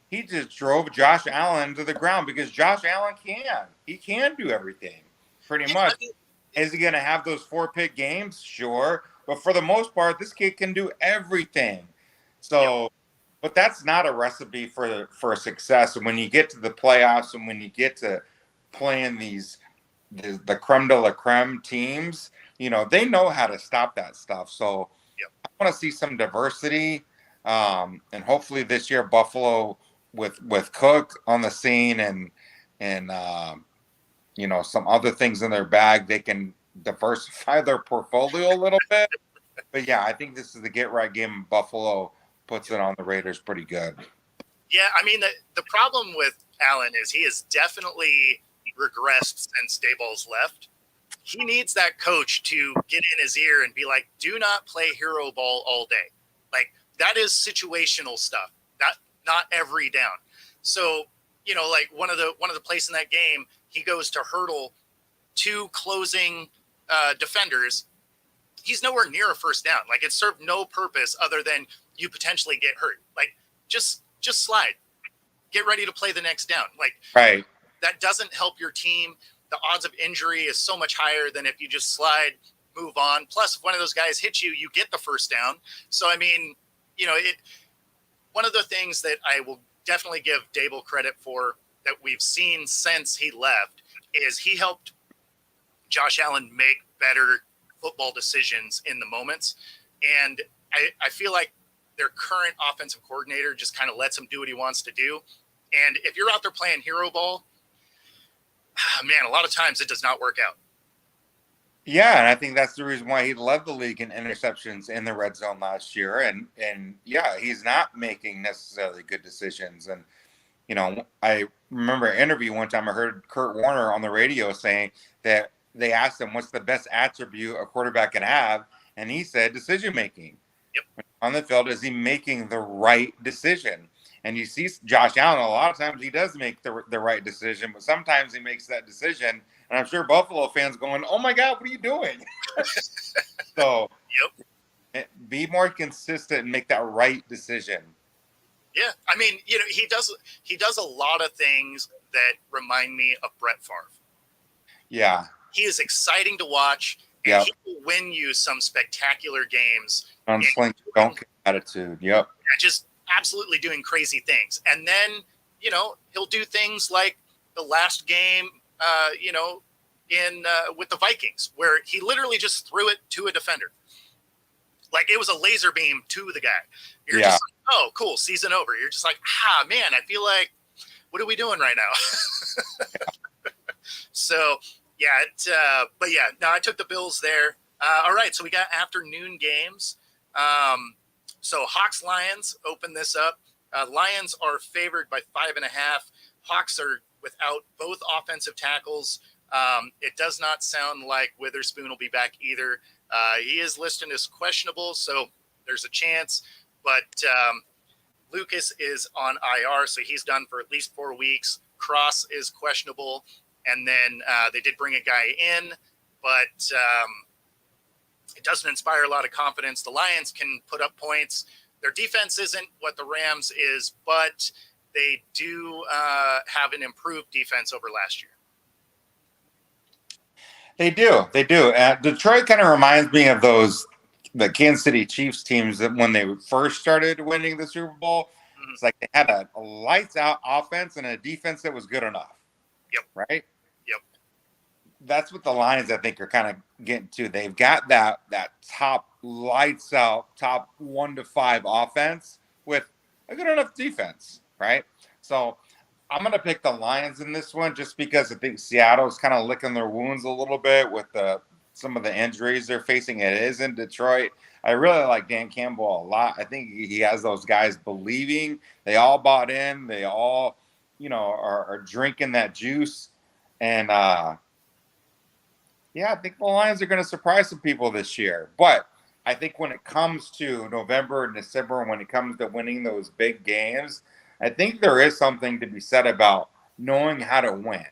He just drove Josh Allen to the ground because Josh Allen can. He can do everything pretty much. Is he going to have those 4-pick games? Sure. But for the most part, this kid can do everything. So, but that's not a recipe for success. And when you get to the playoffs and when you get to playing the creme de la creme teams, they know how to stop that stuff. So I want to see some diversity. And hopefully this year, Buffalo with Cook on the scene and some other things in their bag, they can diversify their portfolio a little bit. But yeah, I think this is the get right game. Buffalo puts it on the Raiders pretty good. Yeah, I mean, the problem with Allen is he has definitely regressed since Daboll's left. He needs that coach to get in his ear and be like, do not play hero ball all day. Like, that is situational stuff, not every down. So, like one of the plays in that game, he goes to hurdle 2 closing defenders. He's nowhere near a first down. Like, it served no purpose other than you potentially get hurt. Like, just slide. Get ready to play the next down. Like, right. That doesn't help your team. The odds of injury is so much higher than if you just slide, move on. Plus, if one of those guys hits you, you get the first down. So, I mean, one of the things that I will definitely give Dable credit for that we've seen since he left is he helped Josh Allen make better football decisions in the moments. And I feel like their current offensive coordinator just kind of lets him do what he wants to do. And if you're out there playing hero ball, man, a lot of times it does not work out. Yeah, and I think that's the reason why he led the league in interceptions in the red zone last year. And yeah, he's not making necessarily good decisions. And, I remember an interview one time I heard Kurt Warner on the radio saying that they asked him what's the best attribute a quarterback can have. And he said decision making. Yep. On the field, is he making the right decision? And you see Josh Allen, a lot of times he does make the right decision, but sometimes he makes that decision. And I'm sure Buffalo fans going, oh, my God, what are you doing? So be more consistent and make that right decision. Yeah. I mean, he does a lot of things that remind me of Brett Favre. Yeah. He is exciting to watch, and he will win you some spectacular games. Gunsling, don't care attitude. Yep. Just absolutely doing crazy things. And then, he'll do things like the last game, with the Vikings, where he literally just threw it to a defender. Like, it was a laser beam to the guy. You're just like, oh, cool, season over. You're just like, man, I feel like, what are we doing right now? So, but yeah, no, I took the Bills there. All right, so we got afternoon games. So Hawks-Lions open this up. Lions are favored by 5.5. Hawks are without both offensive tackles. It does not sound like Witherspoon will be back either. He is listed as questionable, so there's a chance. But Lucas is on IR, so he's done for at least 4 weeks. Cross is questionable. And then they did bring a guy in, but it doesn't inspire a lot of confidence. The Lions can put up points. Their defense isn't what the Rams is, but they do have an improved defense over last year. They do. Detroit kind of reminds me of the Kansas City Chiefs teams that when they first started winning the Super Bowl, it's like they had a lights out offense and a defense that was good enough. Yep. Right? Yep. That's what the Lions, I think, are kind of getting to. They've got that top lights out, top 1 to 5 offense with a good enough defense, right? So I'm going to pick the Lions in this one just because I think Seattle's kind of licking their wounds a little bit with some of the injuries they're facing. It is in Detroit. I really like Dan Campbell a lot. I think he has those guys believing. They all bought in. They all, are drinking that juice. And, I think the Lions are going to surprise some people this year. But I think when it comes to November and December, when it comes to winning those big games, I think there is something to be said about knowing how to win.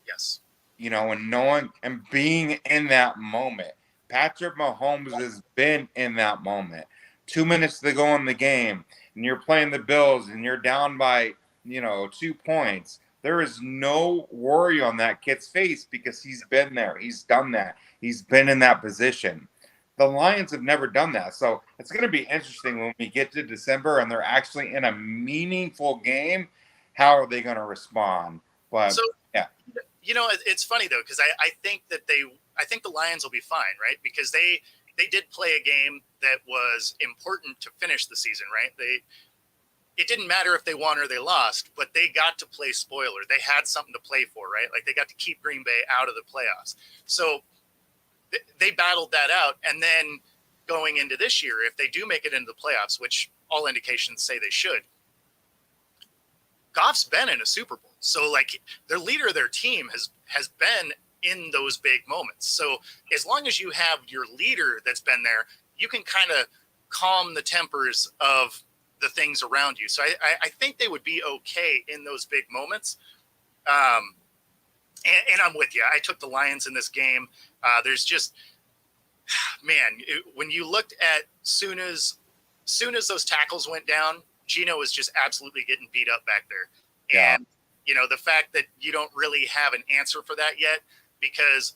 Yes. And knowing and being in that moment. Patrick Mahomes has been in that moment. 2 minutes to go in the game, and you're playing the Bills, and you're down by, 2 points. There is no worry on that kid's face because he's been there. He's done that. He's been in that position. The Lions have never done that. So it's going to be interesting when we get to December and they're actually in a meaningful game. How are they going to respond? But yeah. It's funny though, because I think that I think the Lions will be fine, right? Because they did play a game that was important to finish the season, right? It didn't matter if they won or they lost, but they got to play spoiler. They had something to play for, right? Like they got to keep Green Bay out of the playoffs. So they battled that out. And then going into this year, if they do make it into the playoffs, which all indications say they should, Goff's been in a Super Bowl. So like their leader of their team has been in those big moments. So as long as you have your leader that's been there, you can kind of calm the tempers of the things around you. So I think they would be okay in those big moments. And I'm with you. I took the Lions in this game. There's just, man, when you looked at soon as those tackles went down, Geno was just absolutely getting beat up back there. Yeah. And, the fact that you don't really have an answer for that yet because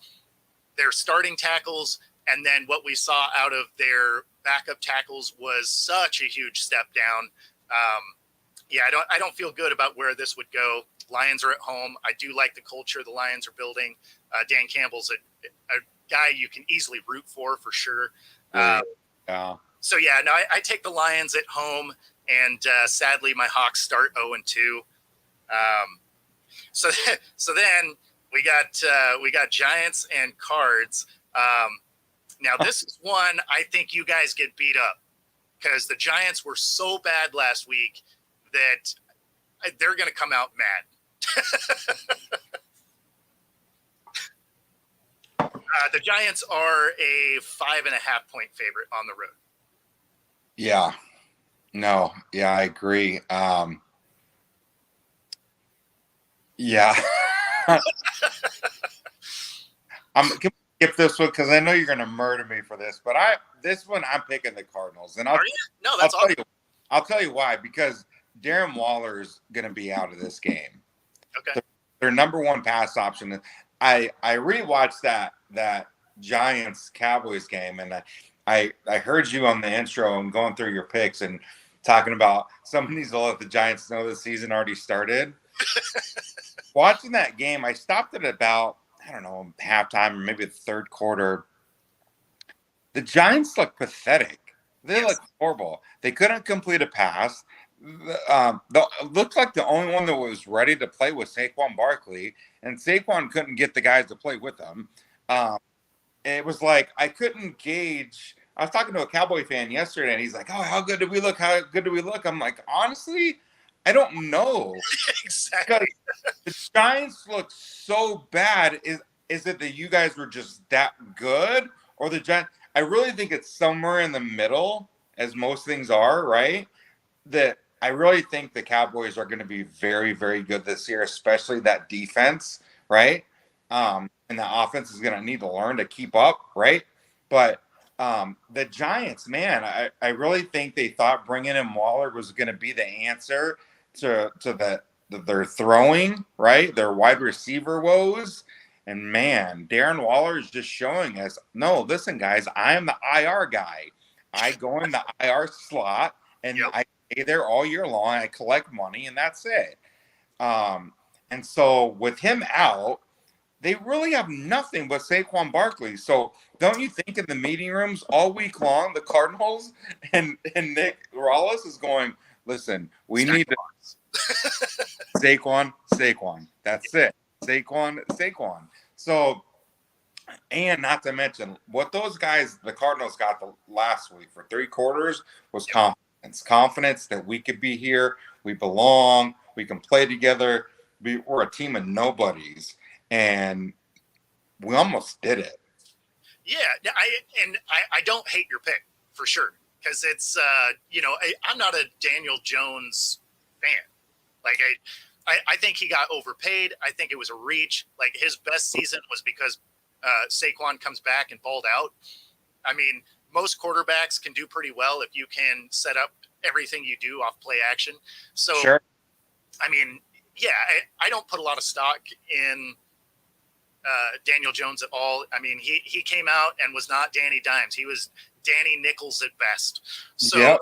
they're starting tackles and then what we saw out of their backup tackles was such a huge step down. I don't feel good about where this would go. Lions are at home. I do like the culture the Lions are building. Dan Campbell's a guy you can easily root for sure. So I take the Lions at home, and sadly my Hawks start 0-2. So then we got Giants and Cards. Now this is one I think you guys get beat up because the Giants were so bad last week that they're going to come out mad. The Giants are a 5.5-point favorite on the road. Yeah. No. Yeah, I agree. Yeah. Can we skip this one because I know you're going to murder me for this, but this one I'm picking the Cardinals, and Are you? No, that's awesome. I'll tell you why, because Darren Waller's going to be out of this game. Okay. Their number one pass option. I rewatched that Giants Cowboys game, and I heard you on the intro and going through your picks and talking about somebody needs to let the Giants know the season already started. Watching that game, I stopped at about, I don't know, halftime or maybe the third quarter. The Giants look pathetic. They look horrible. They couldn't complete a pass. Looked like the only one that was ready to play was Saquon Barkley, and Saquon couldn't get the guys to play with him. It was like I couldn't gauge. I was talking to a Cowboy fan yesterday, and he's like, "Oh, how good do we look? How good do we look?" I'm like, honestly, I don't know. Exactly. The Giants look so bad. Is it that you guys were just that good, or the Giants? I really think it's somewhere in the middle, as most things are, right? That I really think the Cowboys are going to be very, very good this year, especially that defense, right? And the offense is going to need to learn to keep up, right? But the Giants, man, I really think they thought bringing in Waller was going to be the answer to their throwing, right? Their wide receiver woes. And man, Darren Waller is just showing us, no, listen, guys, I am the IR guy. I go in the IR slot and Yep. I stay there all year long. I collect money, and that's it. Um, and so with him out, they really have nothing but Saquon Barkley. So don't you think in the meeting rooms all week long, the Cardinals and Nick Rallis is going, listen, we Stack need the to box. Saquon. That's it. Saquon. So, and not to mention what those guys, the Cardinals got the last week for 3 quarters was Yep. confidence. Confidence that we could be here, we belong, we can play together. We're a team of nobodies, and we almost did it. Yeah, I don't hate your pick for sure, because it's I'm not a Daniel Jones fan. Like I think he got overpaid. I think it was a reach. Like his best season was because Saquon comes back and balled out. I mean, most quarterbacks can do pretty well if you can set up everything you do off play action. So, Sure. I mean, yeah, I don't put a lot of stock in Daniel Jones at all. I mean, he came out and was not Danny Dimes. He was Danny Nichols at best. So, Yep.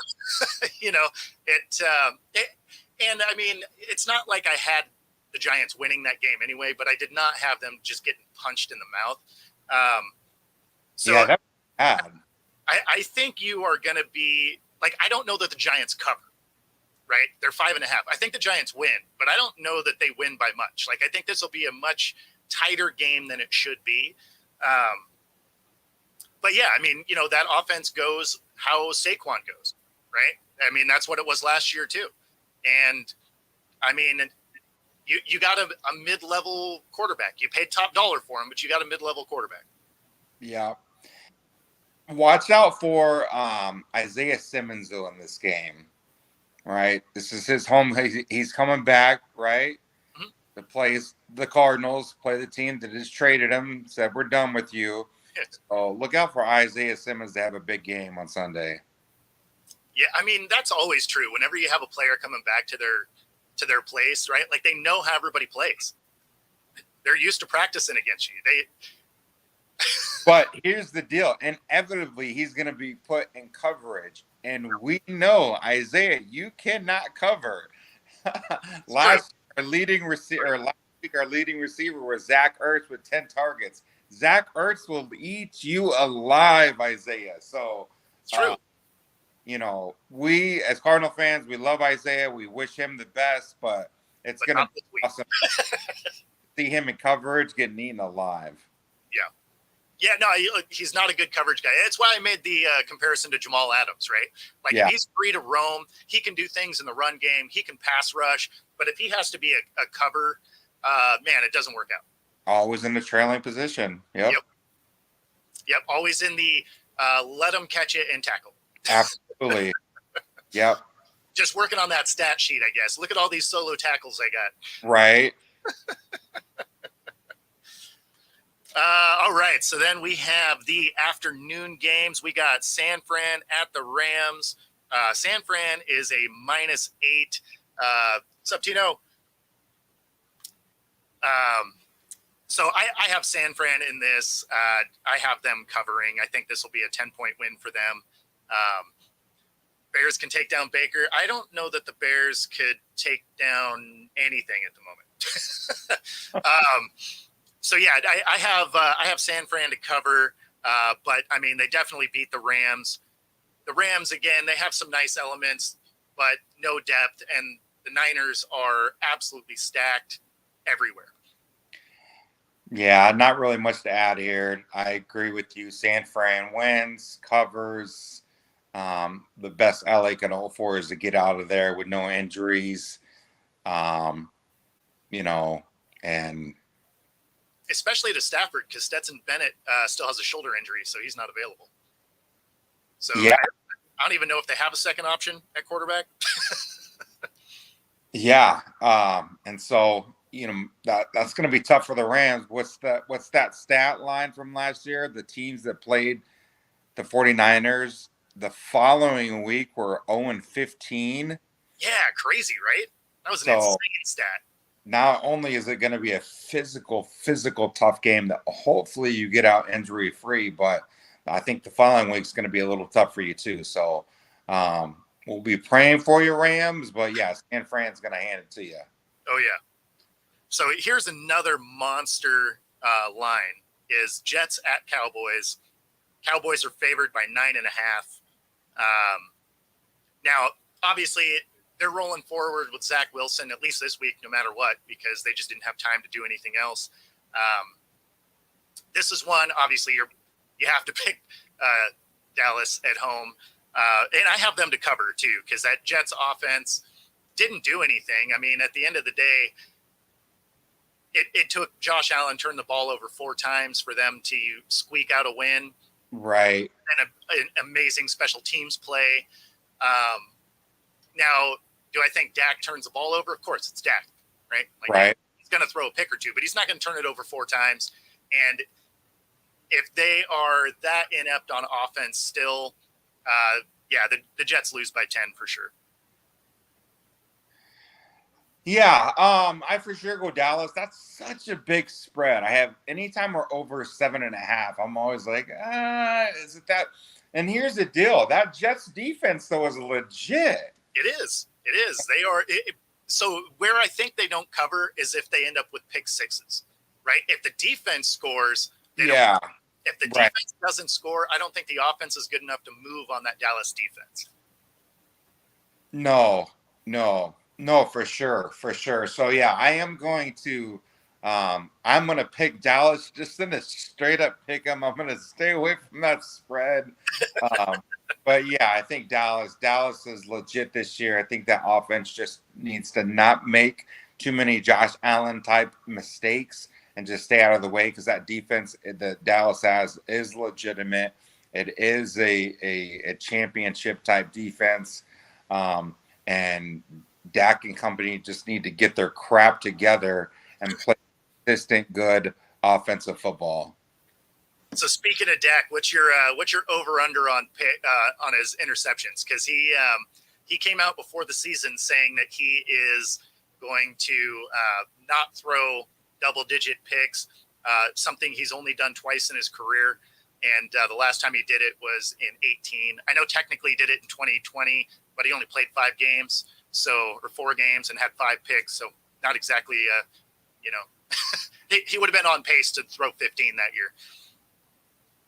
and I mean, it's not like I had the Giants winning that game anyway, but I did not have them just getting punched in the mouth. So yeah, that's bad. I think you are going to be like, I don't know that the Giants cover, right? They're 5.5. I think the Giants win, but I don't know that they win by much. Like, I think this will be a much tighter game than it should be. But yeah, I mean, that offense goes how Saquon goes, right? I mean, that's what it was last year too. And I mean, you got a mid-level quarterback. You paid top dollar for him, but you got a mid-level quarterback. Yeah. Watch out for Isaiah Simmons though in this game. Right. This is his home. He's coming back, right? Mhm. To play the Cardinals, play the team that just traded him, said we're done with you. So look out for Isaiah Simmons to have a big game on Sunday. Yeah, I mean, that's always true. Whenever you have a player coming back to their place, right? Like, they know how everybody plays. They're used to practicing against you. But here's the deal. Inevitably, he's going to be put in coverage. And we know, Isaiah, you cannot cover. Last week, our leading receiver was Zach Ertz with 10 targets. Zach Ertz will eat you alive, Isaiah. So, It's true. We as Cardinal fans, we love Isaiah. We wish him the best, but it's going to be awesome to see him in coverage getting eaten alive. Yeah. Yeah, no, he's not a good coverage guy. That's why I made the comparison to Jamal Adams, right? Like, if he's free to roam, he can do things in the run game. He can pass rush. But if he has to be a cover, man, it doesn't work out. Always in the trailing position. Yep. Always in the let him catch it and tackle. Absolutely. Yep. Just working on that stat sheet, I guess. Look at all these solo tackles I got. Right. All right, so then we have the afternoon games. We got San Fran at the Rams. San Fran is a -8. What's up, Tino? So I have San Fran in this. I have them covering. I think this will be a 10-point win for them. Bears can take down Baker. I don't know that the Bears could take down anything at the moment. So yeah, I have San Fran to cover, but I mean, they definitely beat the Rams. The Rams, again, they have some nice elements, but no depth, and the Niners are absolutely stacked everywhere. Yeah, not really much to add here. I agree with you. San Fran wins, covers. The best LA can hope for is to get out of there with no injuries. Um, you know, and especially to Stafford, because Stetson Bennett still has a shoulder injury, so he's not available. So yeah, I don't even know if they have a second option at quarterback. yeah. And so, that's going to be tough for the Rams. What's that stat line from last year? The teams that played the 49ers the following week were 0-15. Yeah, crazy, right? That was an So insane stat. not only is it going to be a physical tough game that hopefully you get out injury free, but I think the following week is going to be a little tough for you too. So we'll be praying for your Rams, but yeah, San Fran's going to hand it to you. Oh yeah. So here's another monster line: is Jets at Cowboys. Cowboys are favored by 9.5. Now, obviously, they're rolling forward with Zach Wilson at least this week, no matter what, because they just didn't have time to do anything else. This is one. Obviously, you have to pick Dallas at home, and I have them to cover too, because that Jets offense didn't do anything. I mean, at the end of the day, it took Josh Allen turn the ball over 4 times for them to squeak out a win. Right. And an amazing special teams play. Now, do I think Dak turns the ball over? Of course, it's Dak, right? Right. He's going to throw a pick or two, but he's not going to turn it over 4 times. And if they are that inept on offense still, the Jets lose by 10 for sure. Yeah, I for sure go Dallas. That's such a big spread. Anytime we're over 7.5, I'm always like, is it that? And here's the deal: that Jets defense though is legit. It is. They are. So where I think they don't cover is if they end up with pick sixes, right? If the defense scores, they don't. If the defense doesn't score, I don't think the offense is good enough to move on that Dallas defense. No, for sure. So yeah, I am going to I'm going to pick Dallas just in a straight up pick them. I'm going to stay away from that spread. But yeah, I think Dallas is legit this year. I think that offense just needs to not make too many Josh Allen type mistakes and just stay out of the way, because that defense that Dallas has is legitimate. It is a championship type defense. And Dak and company just need to get their crap together and play consistent, good offensive football. So speaking of Dak, what's your over under on his interceptions? Because he came out before the season saying that he is going to not throw double digit picks, something he's only done twice in his career. And the last time he did it was in 2018. I know technically he did it in 2020, but he only played 5 games, or 4 games, and had 5 picks. So not exactly, he would have been on pace to throw 15 that year.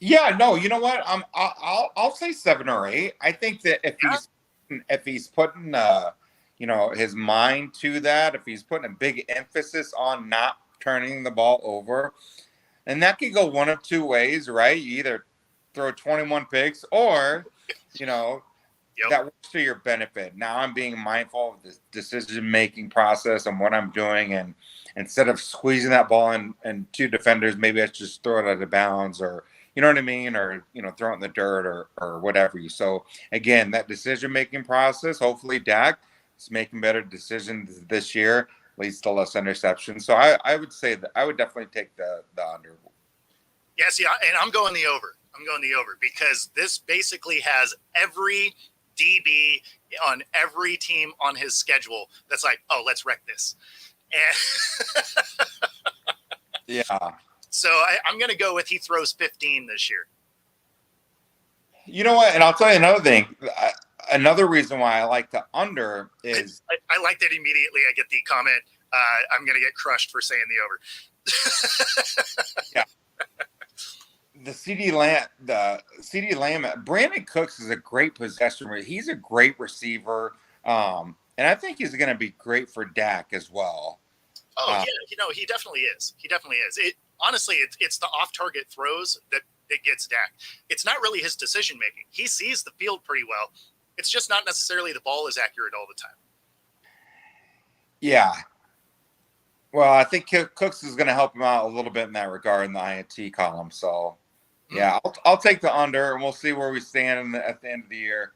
Yeah, no, you know what? I'll say 7 or 8. I think that if he's putting his mind to that, if he's putting a big emphasis on not turning the ball over, and that could go one of 2 ways, right? You either throw 21 picks, or that works to your benefit. Now I'm being mindful of the decision-making process and what I'm doing. And instead of squeezing that ball in 2 defenders, maybe I just throw it out of bounds, or, you know what I mean? Or, throw it in the dirt or whatever. So again, that decision-making process, hopefully Dak is making better decisions this year, leads to less interceptions. So I would say that I would definitely take the under. Yeah, see, and I'm going the over. Because this basically has every DB on every team on his schedule that's like, oh, let's wreck this. And yeah. So I'm going to go with he throws 15 this year. You know what? And I'll tell you another thing. Another reason why I like the under is I like that immediately. I get the comment. I'm going to get crushed for saying the over. Yeah. The CeeDee Lamb, Brandon Cooks is a great possession. He's a great receiver. And I think he's going to be great for Dak as well. Oh, yeah. He definitely is. Honestly, it's the off-target throws that gets Dak. It's not really his decision-making. He sees the field pretty well. It's just not necessarily the ball is accurate all the time. Yeah. Well, I think Cooks is going to help him out a little bit in that regard in the INT column. So, yeah, I'll take the under, and we'll see where we stand at the end of the year.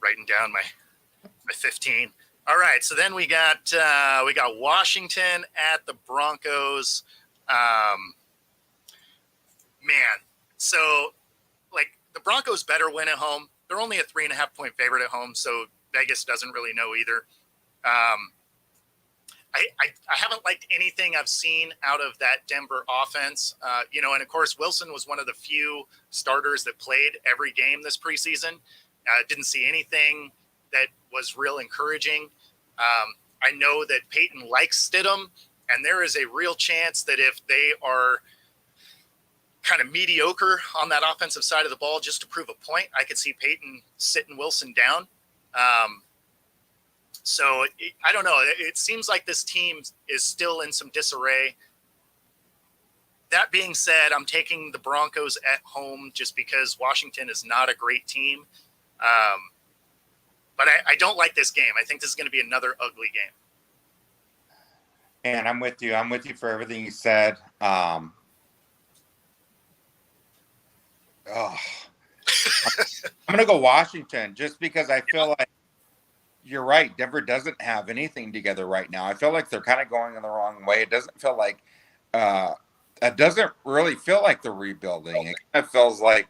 Writing down my 15. All right, so then we got Washington at the Broncos. Man, so like the Broncos better win at home. They're only a 3.5-point favorite at home, so Vegas doesn't really know either. I haven't liked anything I've seen out of that Denver offense. And of course, Wilson was one of the few starters that played every game this preseason. Didn't see anything that was real encouraging. I know that Peyton likes Stidham, and there is a real chance that if they are kind of mediocre on that offensive side of the ball just to prove a point, I could see Peyton sitting Wilson down. I don't know. It seems like this team is still in some disarray. That being said, I'm taking the Broncos at home just because Washington is not a great team. But I don't like this game. I think this is going to be another ugly game. And I'm with you. I'm with you for everything you said. I'm going to go Washington just because I feel like you're right. Denver doesn't have anything together right now. I feel like they're kind of going in the wrong way. It doesn't feel like it doesn't really feel like they're rebuilding. It kind of feels like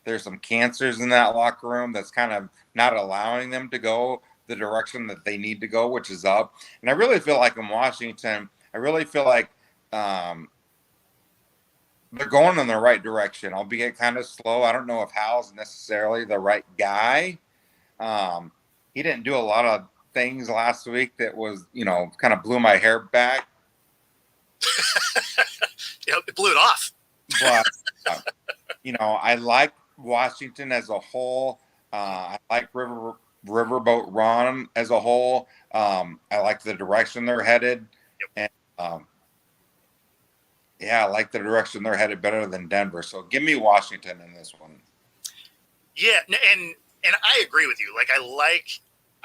there's some cancers in that locker room that's kind of not allowing them to go the direction that they need to go, which is up. And I really feel like in Washington, I really feel like they're going in the right direction, albeit kind of slow. I don't know if Hal's necessarily the right guy. He didn't do a lot of things last week that was, kind of blew my hair back. It blew it off. But, I like Washington as a whole. I like Riverboat Ron as a whole. I like the direction they're headed. Yep. And, I like the direction they're headed better than Denver. So give me Washington in this one. Yeah, and I agree with you. Like I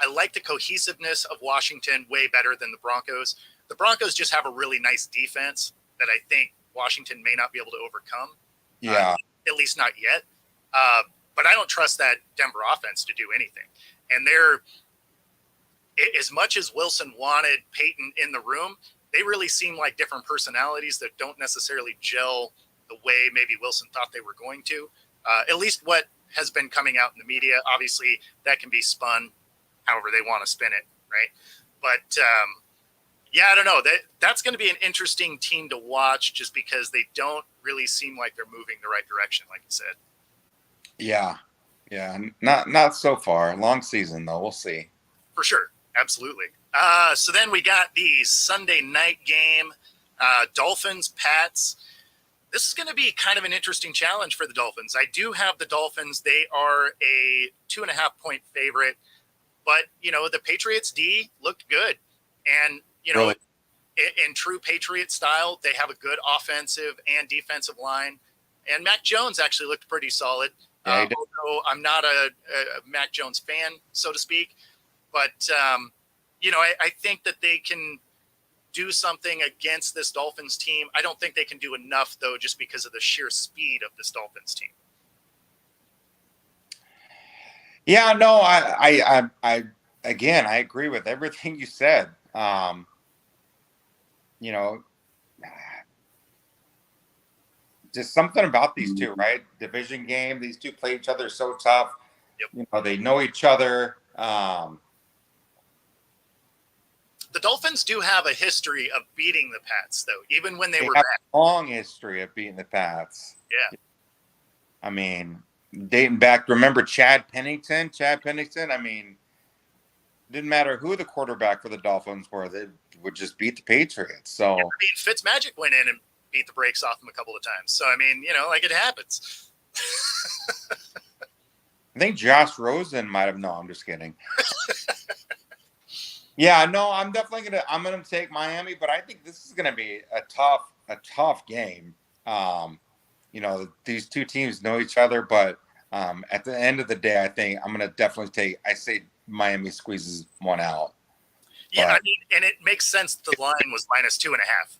like the cohesiveness of Washington way better than the Broncos. The Broncos just have a really nice defense that I think Washington may not be able to overcome. Yeah. At least not yet. But I don't trust that Denver offense to do anything. And as much as Wilson wanted Peyton in the room, they really seem like different personalities that don't necessarily gel the way maybe Wilson thought they were going to. At least what has been coming out in the media. Obviously, that can be spun however they want to spin it, right? But I don't know. That's going to be an interesting team to watch just because they don't really seem like they're moving the right direction, like you said. Yeah. Not so far. Long season, though. We'll see. For sure. Absolutely. So then we got the Sunday night game, Dolphins, Pats. This is going to be kind of an interesting challenge for the Dolphins. I do have the Dolphins. They are a 2.5-point favorite, but the Patriots D looked good. And, Really? in true Patriot style, they have a good offensive and defensive line. And Mac Jones actually looked pretty solid. Yeah, although I'm not a Mac Jones fan, so to speak. But, I think that they can do something against this Dolphins team. I don't think they can do enough, though, just because of the sheer speed of this Dolphins team. Yeah, no, I again, I agree with everything you said. Just something about these two, right? Division game. These two play each other so tough. Yep. They know each other. The Dolphins do have a history of beating the Pats, though, even when they were have bad. a long history of beating the Pats. Yeah. I mean, dating back, remember Chad Pennington? I mean, didn't matter who the quarterback for the Dolphins were, they would just beat the Patriots. So Fitzmagic went in and beat the brakes off them a couple of times. So, it happens. I think Josh Rosen might have. No, I'm just kidding. Yeah, no, I'm definitely gonna take Miami, but I think this is gonna be a tough game. These two teams know each other, but at the end of the day, I think I'm gonna definitely Miami squeezes one out. Yeah, But, I mean, and it makes sense. The line was -2.5,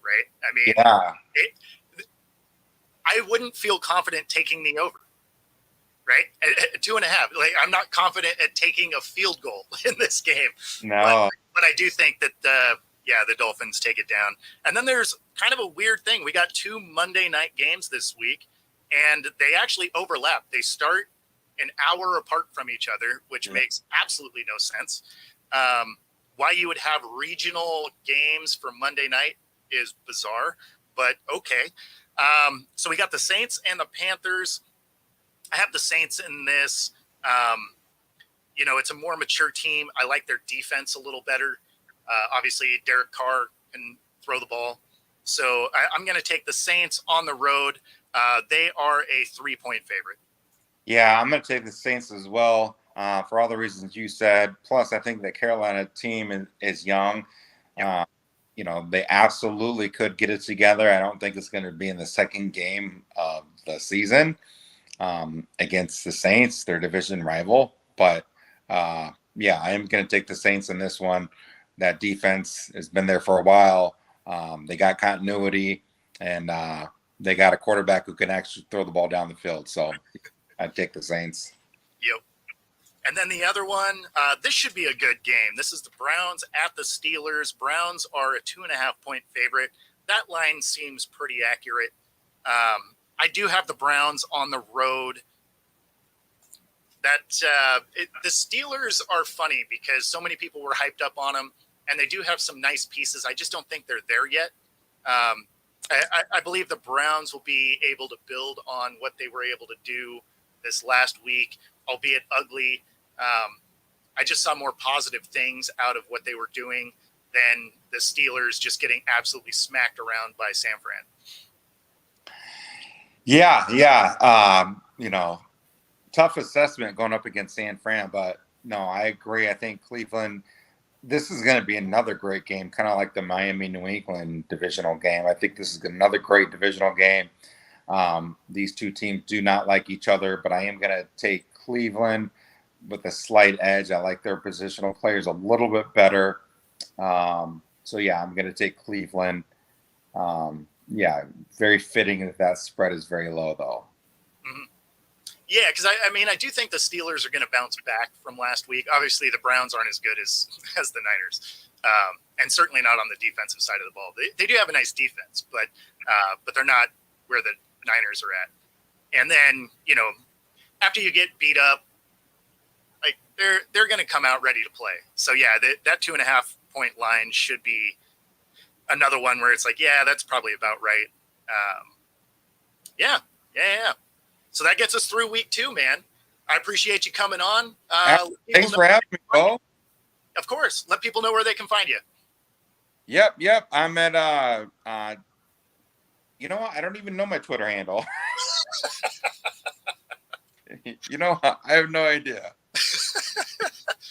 right? I mean, yeah, I wouldn't feel confident taking the over, right? At 2.5. Like, I'm not confident at taking a field goal in this game. no. But I do think that the Dolphins take it down. And then there's kind of a weird thing. We got 2 Monday night games this week, and they actually overlap. They start an hour apart from each other, which makes absolutely no sense. Why you would have regional games for Monday night is bizarre, but okay. So we got the Saints and the Panthers. I have the Saints in this. It's a more mature team. I like their defense a little better. Obviously, Derek Carr can throw the ball. So I'm going to take the Saints on the road. They are a 3-point favorite. Yeah, I'm going to take the Saints as well for all the reasons you said. Plus, I think the Carolina team is young. They absolutely could get it together. I don't think it's going to be in the second game of the season against the Saints, their division rival. But, I am going to take the Saints in this one. That defense has been there for a while. They got continuity, and they got a quarterback who can actually throw the ball down the field. So I'd take the Saints. Yep. And then the other one, this should be a good game. This is the Browns at the Steelers. Browns are a 2.5-point favorite. That line seems pretty accurate. I do have the Browns on the road. The Steelers are funny because so many people were hyped up on them, and they do have some nice pieces. I just don't think they're there yet. I believe the Browns will be able to build on what they were able to do this last week, albeit ugly. I just saw more positive things out of what they were doing than the Steelers just getting absolutely smacked around by San Fran. Yeah. Tough assessment going up against San Fran, but no, I agree. I think Cleveland, this is going to be another great game, kind of like the Miami-New England divisional game. I think this is another great divisional game. These two teams do not like each other, but I am going to take Cleveland with a slight edge. I like their positional players a little bit better. I'm going to take Cleveland. Very fitting that spread is very low, though. Mm-hmm. Yeah, because I do think the Steelers are going to bounce back from last week. Obviously, the Browns aren't as good as the Niners, and certainly not on the defensive side of the ball. They do have a nice defense, but they're not where the Niners are at. And then after you get beat up, like they're going to come out ready to play. So yeah, that 2.5-point line should be another one where it's like, yeah, that's probably about right. Yeah. So that gets us through week 2, man. I appreciate you coming on. Thanks for having me, Bo. Of course. Let people know where they can find you. Yep. I'm at, you know what? I don't even know my Twitter handle. I have no idea.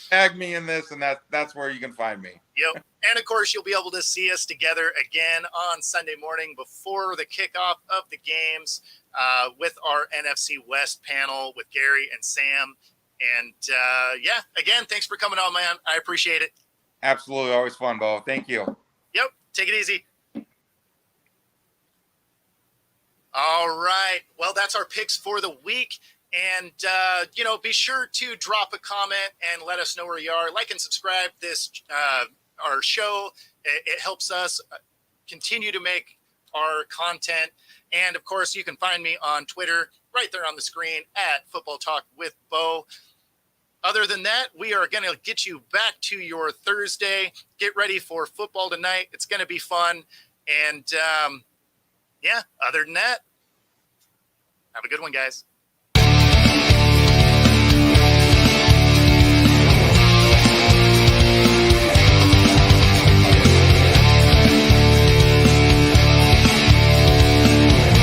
Tag me in this, and that's where you can find me. Yep. And, of course, you'll be able to see us together again on Sunday morning before the kickoff of the games with our NFC West panel with Gary and Sam. And, again, thanks for coming on, man. I appreciate it. Absolutely. Always fun, Bo. Thank you. Yep. Take it easy. All right. Well, that's our picks for the week. And, be sure to drop a comment and let us know where you are. Like and subscribe this our show. It helps us continue to make our content. And, of course, you can find me on Twitter right there on the screen at Football Talk with Bo. Other than that, we are going to get you back to your Thursday. Get ready for football tonight. It's going to be fun. And, other than that, have a good one, guys.